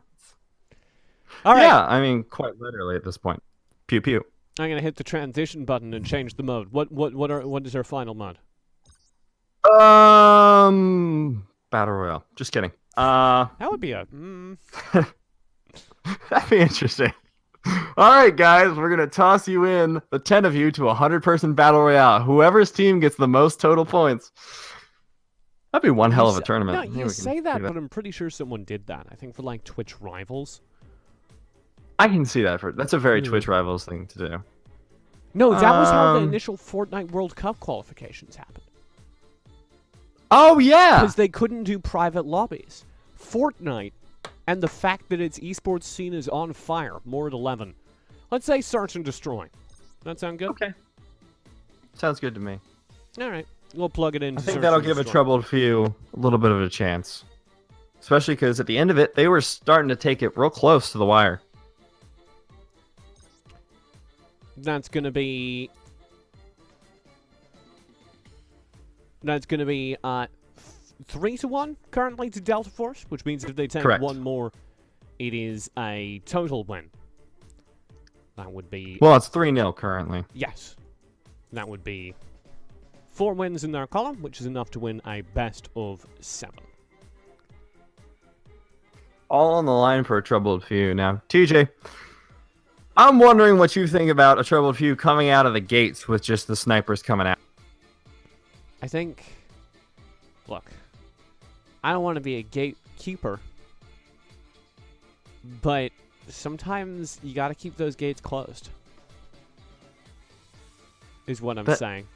All right. Yeah, I mean, quite literally at this point. Pew pew. I'm going to hit the transition button and change the mode. What is our final mode? Battle Royale. Just kidding. That would be a... That'd be interesting. All right, guys, we're going to toss you in, the 10 of you, to a 100-person Battle Royale. Whoever's team gets the most total points. That'd be one hell of a tournament. No, you say that, but I'm pretty sure someone did that. I think for, like, Twitch Rivals. I can see that. That's a very Twitch Rivals thing to do. No, that was how the initial Fortnite World Cup qualifications happened. Oh, yeah! Because they couldn't do private lobbies. Fortnite, and the fact that its esports scene is on fire, more at 11. Let's say search and destroy. That sound good? Okay. Sounds good to me. All right. We'll plug it in. I think that'll give a troubled few a little bit of a chance. Especially because at the end of it, they were starting to take it real close to the wire. That's going to be... 3-1 currently to Delta Force, which means if they take one more, it is a total win. That would be... Well, it's 3-0 currently. Yes. That would be 4 wins in their column, which is enough to win a best of 7. All on the line for a troubled few. Now, TJ, I'm wondering what you think about a troubled few coming out of the gates with just the snipers coming out. I think... Look, I don't want to be a gatekeeper, but sometimes you got to keep those gates closed, is what I'm saying.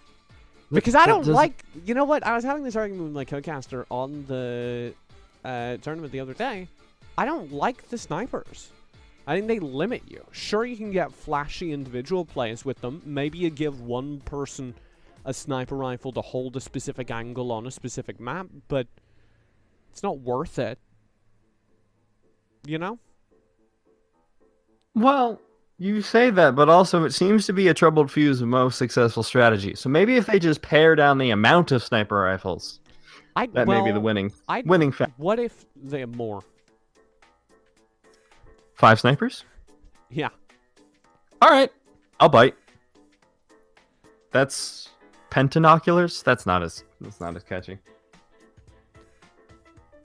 Because I don't like... You know what? I was having this argument with my co-caster on the tournament the other day. I don't like the snipers. I think they limit you. Sure, you can get flashy individual plays with them. Maybe you give one person a sniper rifle to hold a specific angle on a specific map, but it's not worth it. You know? Well, You say that, but also it seems to be a troubled few's most successful strategy. So maybe if they just pare down the amount of sniper rifles, that may be the winning factor. What if they have more? 5 snipers? Yeah. All right, I'll bite. That's pentanoculars. That's not as catchy.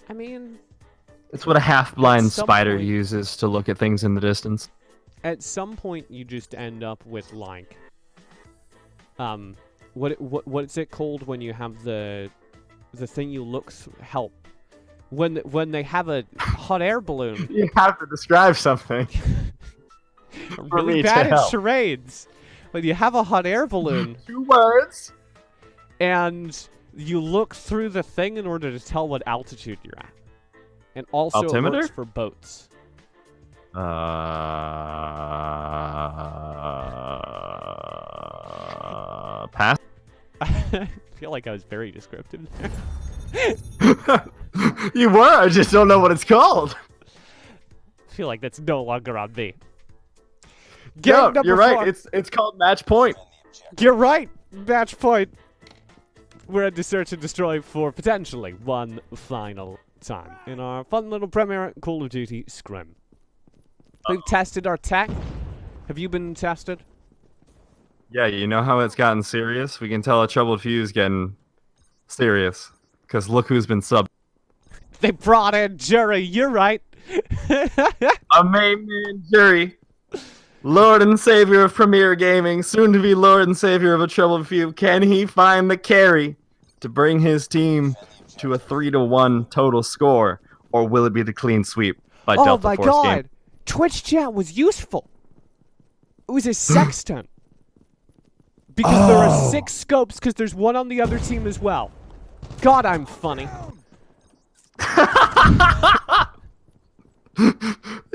I mean, it's what a half-blind spider uses to look at things in the distance. At some point, you just end up with like, what's it called when you have the thing you look help when they have a hot air balloon. You have to describe something. I'm really bad at charades. When you have a hot air balloon. 2 words. And you look through the thing in order to tell what altitude you're at. And also altimeter? It works for boats. Pass. I feel like I was very descriptive there. You were. I just don't know what it's called. I feel like that's no longer on me. No, you're right. It's called match point. You're right. Match point. We're at the search and destroy for potentially one final time in our fun little premiere Call of Duty scrim. We've tested our tech. Have you been tested? Yeah, you know how it's gotten serious? We can tell a troubled few's getting serious. Because look who's been subbed. They brought in Jury. You're right. A main man Jury. Lord and Savior of Premier Gaming, soon to be Lord and Savior of a troubled few. Can he find the carry to bring his team to a 3-1 total score? Or will it be the clean sweep by Delta Force Game? Oh my god! Twitch chat was useful. It was a sextant. Because there are 6 scopes, because there's one on the other team as well. God, I'm funny.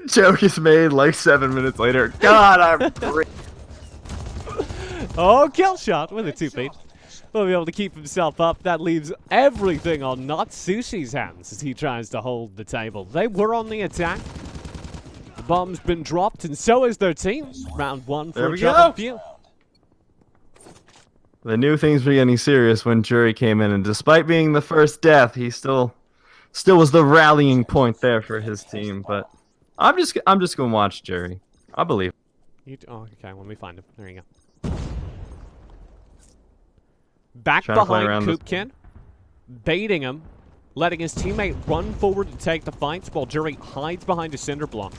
Joke is made like 7 minutes later. God, I'm great. Oh, kill shot with a 2 feet. Will be able to keep himself up. That leaves everything on Not Sushi's hands as he tries to hold the table. They were on the attack. The bomb's been dropped, and so is their team. Round 1 for a troubled few. The new things were getting serious when Jury came in, and despite being the first death, he still was the rallying point there for his team. But I'm just gonna watch Jury. I believe. Oh, okay, let me find him. There you go. Back behind Koopkin, baiting him, letting his teammate run forward to take the fights while Jury hides behind a cinder block.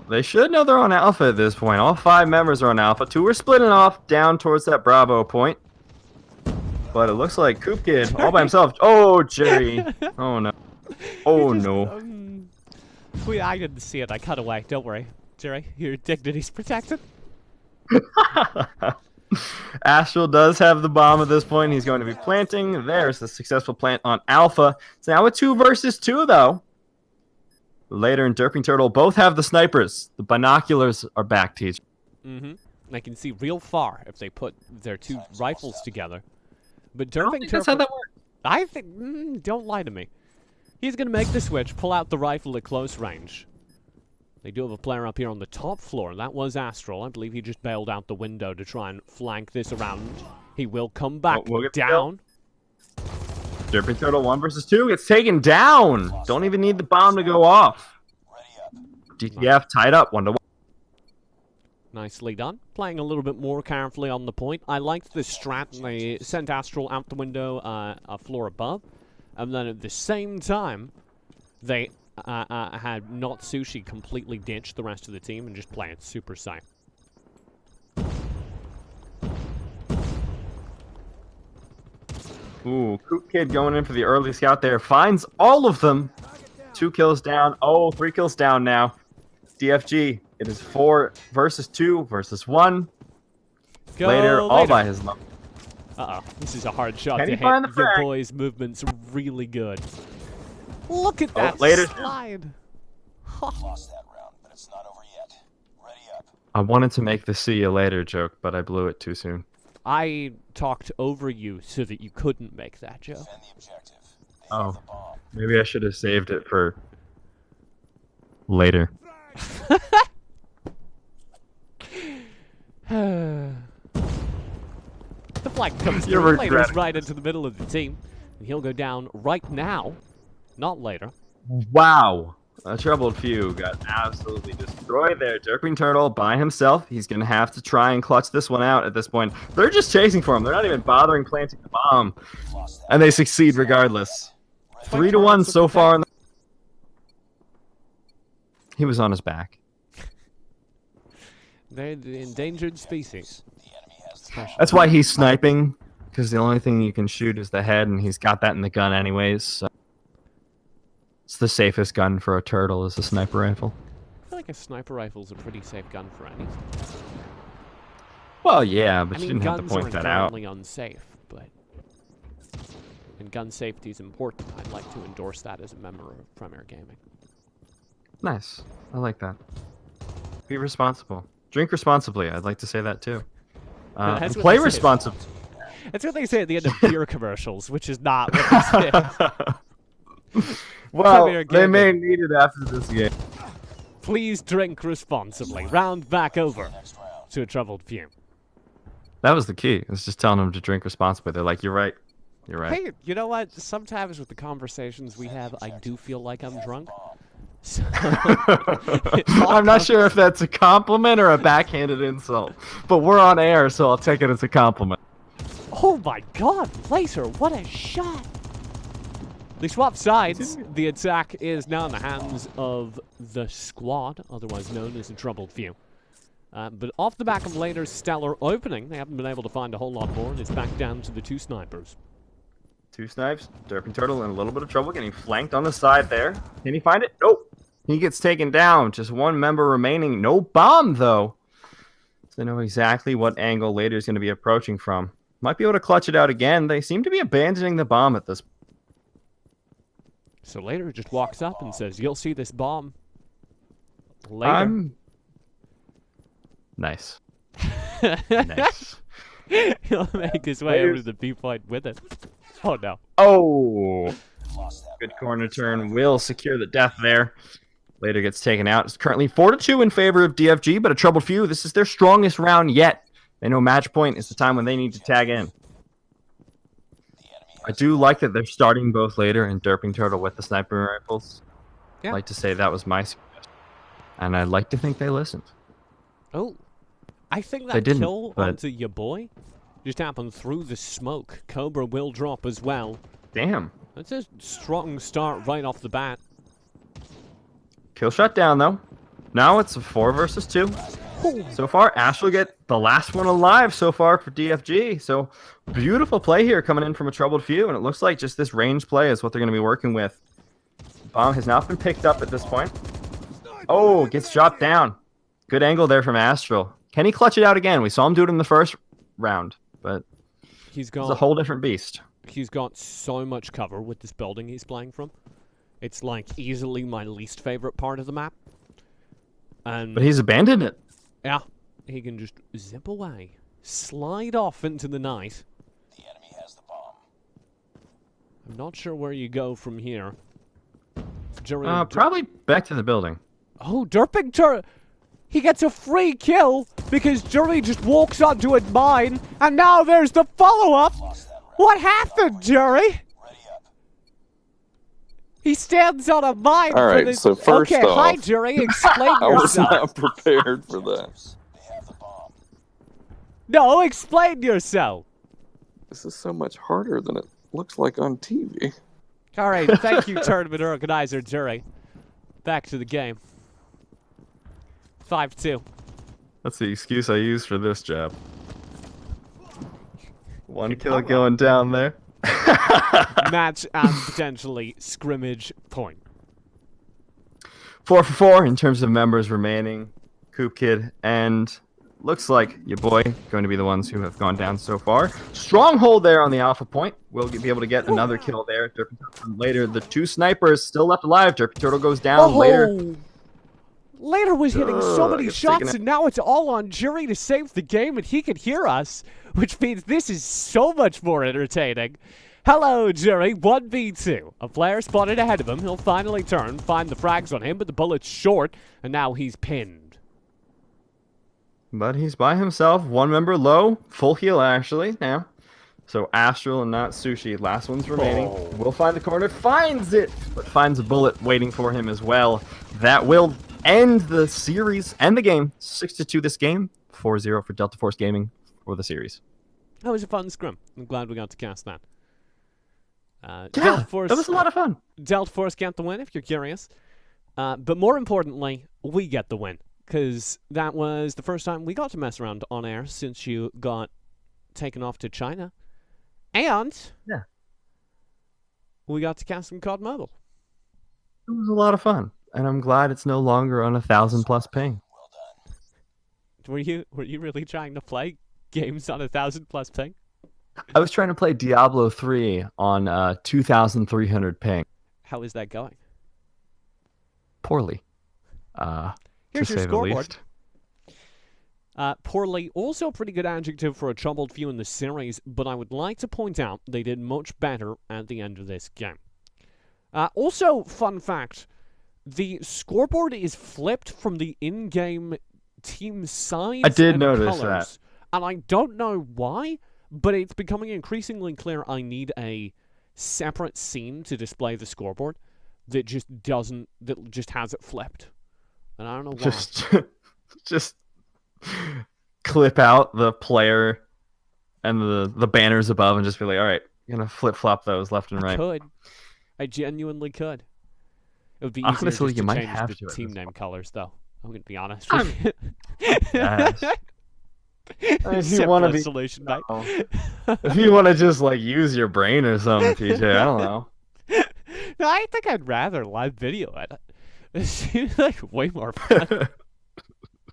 They should know they're on Alpha at this point. All 5 members are on Alpha. 2 are splitting off down towards that Bravo point. But it looks like Coop Kid all by himself. Oh, Jerry. Oh, no. Oh, no. I didn't see it. I cut away. Don't worry. Jerry, your dignity's protected. Astral does have the bomb at this point. He's going to be planting. There's the successful plant on Alpha. It's now a 2 versus 2, though. Later and Derping Turtle both have the snipers. The binoculars are back, TJ. Mm-hmm. They can see real far if they put their 2 rifles together. But Derping Turtle... That's how that works. I think... don't lie to me. He's going to make the switch, pull out the rifle at close range. They do have a player up here on the top floor. That was Astral. I believe he just bailed out the window to try and flank this around. He will come back down. Derping Turtle 1 versus 2 gets taken down. Don't even need the bomb to go off. DTF tied up 1-1. Nicely done. Playing a little bit more carefully on the point. I liked the strat. They sent Astral out the window a floor above. And then at the same time, they had Not Sushi completely ditch the rest of the team and just play it super safe. Ooh, Coop Kid going in for the early scout there. Finds all of them. 2 kills down. Oh, 3 kills down now. DFG. It is 4 versus 2 versus 1. Later, all by his luck. Uh-oh. This is a hard shot to hit. Your boy's movement's really good. Look at that slide. Lost that round, but it's not over yet. Ready up. I wanted to make the see you later joke, but I blew it too soon. I talked over you so that you couldn't make that joke. Oh, maybe I should have saved it for later. The flag comes You're through. Later's regretting right into the middle of the team. And he'll go down right now, not later. Wow. A troubled few got absolutely destroyed there. Derping Turtle by himself. He's going to have to try and clutch this one out at this point. They're just chasing for him. They're not even bothering planting the bomb. And they succeed regardless. 3-1 so far. He was on his back. They're the endangered species. That's why he's sniping, because the only thing you can shoot is the head, and he's got that in the gun anyways. So. It's the safest gun for a turtle is a sniper rifle. I feel like a sniper rifle's a pretty safe gun for anything. Well, yeah, but I you mean, didn't have to point that out. guns are inherently unsafe, but... And gun safety is important. I'd like to endorse that as a member of Premier Gaming. Nice. I like that. Be responsible. Drink responsibly. I'd like to say that too. And play responsibly. That's what they say at the end of beer commercials, which is not what they say. Well, they may need it after this game. Please drink responsibly. Round back over to a troubled few. That was the key. It's just telling them to drink responsibly. They're like, you're right. You're right. Hey, you know what? Sometimes with the conversations we have, I do feel like I'm drunk. So I'm not sure if that's a compliment or a backhanded insult, but we're on air, so I'll take it as a compliment. Oh my god, Laser, what a shot! They swap sides. The attack is now in the hands of the squad, otherwise known as the troubled few. But off the back of Later's stellar opening, they haven't been able to find a whole lot more, and it's back down to the two snipers. Two snipes, Derping Turtle in a little bit of trouble, getting flanked on the side there. Can he find it? Nope. He gets taken down. Just one member remaining. No bomb, though. So they know exactly what angle Later is going to be approaching from. Might be able to clutch it out again. They seem to be abandoning the bomb at this point. So Later just walks up and says, "You'll see this bomb later." Nice. Nice. He'll make his way over to the B point with it. Oh no. Oh! Good corner turn. Will secure the death there. Later gets taken out. It's currently 4-2 in favor of DFG, but a troubled few. This is their strongest round yet. They know match point is the time when they need to tag in. I do like that they're starting both Later and Derping Turtle with the sniper rifles. Yeah. I'd like to say that was my suggestion. And I'd like to think they listened. Oh. I think that they didn't, kill but... onto your boy just happened through the smoke. Cobra will drop as well. Damn. That's a strong start right off the bat. Kill shot down, though. Now it's a 4 versus 2. So far, Ash will get the last one alive so far for DFG. So, beautiful play here coming in from a troubled few, and it looks like just this range play is what they're going to be working with. Bomb has not been picked up at this point. Oh, gets dropped down. Good angle there from Astral. Can he clutch it out again? We saw him do it in the first round, but it's a whole different beast. He's got so much cover with this building he's playing from. It's like easily my least favorite part of the map. But he's abandoned it. Yeah, he can just zip away, slide off into the night. The enemy has the bomb. I'm not sure where you go from here. Probably back to the building. Oh, Derping Turtle! He gets a free kill because Jury just walks onto a mine, and now there's the follow-up. What happened, Jury? He stands on a mine. All right, so first off, hi, Jury. Explain yourself. I was not prepared for that. No, explain yourself. This is so much harder than it looks like on TV. All right, thank you, tournament organizer Jury. Back to the game. 5-2. That's the excuse I use for this job. One kill going down there. Match and potentially scrimmage point. 4 for 4 in terms of members remaining. Coop Kid and looks like your boy going to be the ones who have gone down so far. Stronghold there on the alpha point. We'll be able to get another kill there. Derping Turtle later. The 2 snipers still left alive. Derping Turtle goes down later. Later was hitting so many shots, and now it's all on Jury to save the game, and he can hear us, which means this is so much more entertaining. Hello, Jury. 1v2. A player spotted ahead of him. He'll finally turn, find the frags on him, but the bullet's short, and now he's pinned. but he's by himself. One member low, full heal actually now. So Astral and not Sushi. Last one's remaining. Will find the corner, finds it, but finds a bullet waiting for him as well. That will end the series and the game. 6-2 this game. 4-0 for Delta Force Gaming for the series. That was a fun scrim. I'm glad we got to cast that. Yeah, Delta Force, that was a lot of fun. Delta Force get the win, if you're curious. But more importantly, we get the win. Because that was the first time we got to mess around on air since you got taken off to China. And yeah, we got to cast some COD Mobile. It was a lot of fun. And I'm glad it's no longer on 1,000+ ping. Were you really trying to play games on 1,000+ ping? I was trying to play Diablo 3 on 2,300 ping. How is that going? Poorly. Here's to your say scoreboard. The least. Poorly, also a pretty good adjective for a troubled few in the series, but I would like to point out they did much better at the end of this game. Also, fun fact, the scoreboard is flipped from the in-game team size. I did and notice colors, that. and I don't know why, but it's becoming increasingly clear I need a separate scene to display the scoreboard that just has it flipped. And I don't know why. Just clip out the player and the banners above and just be like, all right, you're going to flip-flop those left and right. I genuinely could. It would be easier Honestly, just you to might change have the to at team this name point. colors, though. I'm going to be honest. Yes. If you want to be solution, mate. If you want to just like use your brain or something, TJ, I don't know. No, I think I'd rather live video it. It seems like way more fun.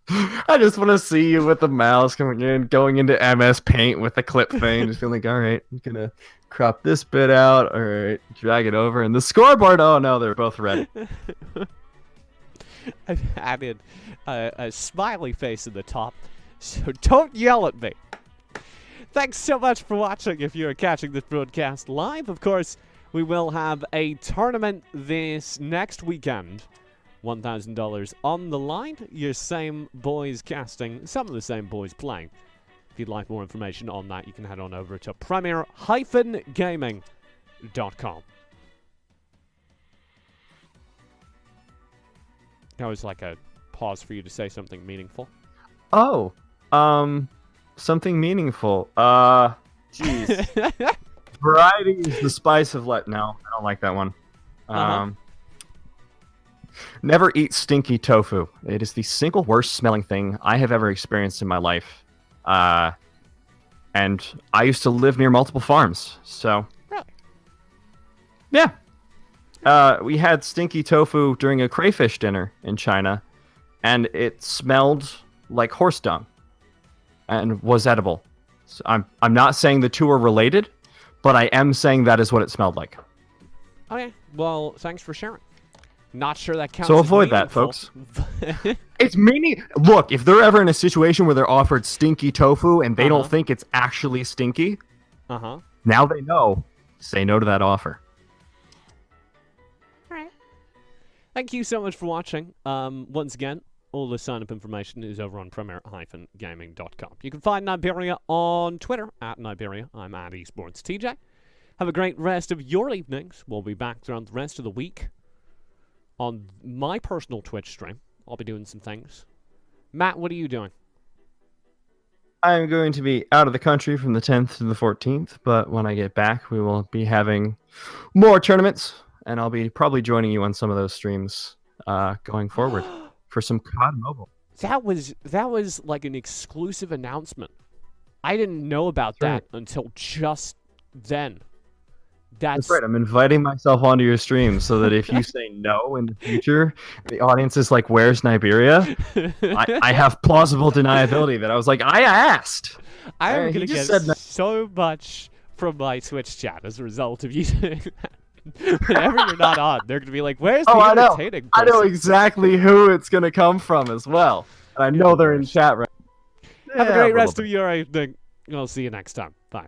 I just want to see you with the mouse going into MS Paint with the clip thing, just feeling like, all right, I'm gonna crop this bit out, all right, drag it over, and the scoreboard. Oh no, they're both red. I've added a smiley face in the top, so don't yell at me. Thanks so much for watching. If you're catching this broadcast live, of course, we will have a tournament this next weekend. $1,000 on the line. Your same boys casting, some of the same boys playing. If you'd like more information on that, you can head on over to premier-gaming.com. That was like a pause for you to say something meaningful. Oh, something meaningful. Jeez. Variety is the spice of life. No, I don't like that one. Never eat stinky tofu. It is the single worst smelling thing I have ever experienced in my life. And I used to live near multiple farms, so... Really? Yeah. We had stinky tofu during a crayfish dinner in China, and it smelled like horse dung and was edible. So I'm not saying the two are related, but I am saying that is what it smelled like. Okay, well, thanks for sharing. Not sure that counts. So as avoid that, meaningful. folks. It's meaning. Look, if they're ever in a situation where they're offered stinky tofu and they don't think it's actually stinky, now they know. Say no to that offer. All right. Thank you so much for watching. Once again, all the sign-up information is over on premier-gaming.com. You can find Niberia on Twitter, @Niberia. I'm at esports TJ. Have a great rest of your evenings. We'll be back throughout the rest of the week on my personal Twitch stream. I'll be doing some things. Matt, what are you doing? I'm going to be out of the country from the 10th to the 14th, but when I get back, we will be having more tournaments, and I'll be probably joining you on some of those streams going forward for some COD Mobile. That was like an exclusive announcement. I didn't know about that until just then. That's right. I'm inviting myself onto your stream so that if you say no in the future, the audience is like, "Where's Niberia?" I have plausible deniability that I was like, "I asked." I am going to get so much from my Twitch chat as a result of you doing that. Whenever you're not on, they're going to be like, "Where's the entertaining person?" I know exactly who it's going to come from as well. And I know they're in chat right now. Have a great rest of your evening. I'll see you next time. Bye.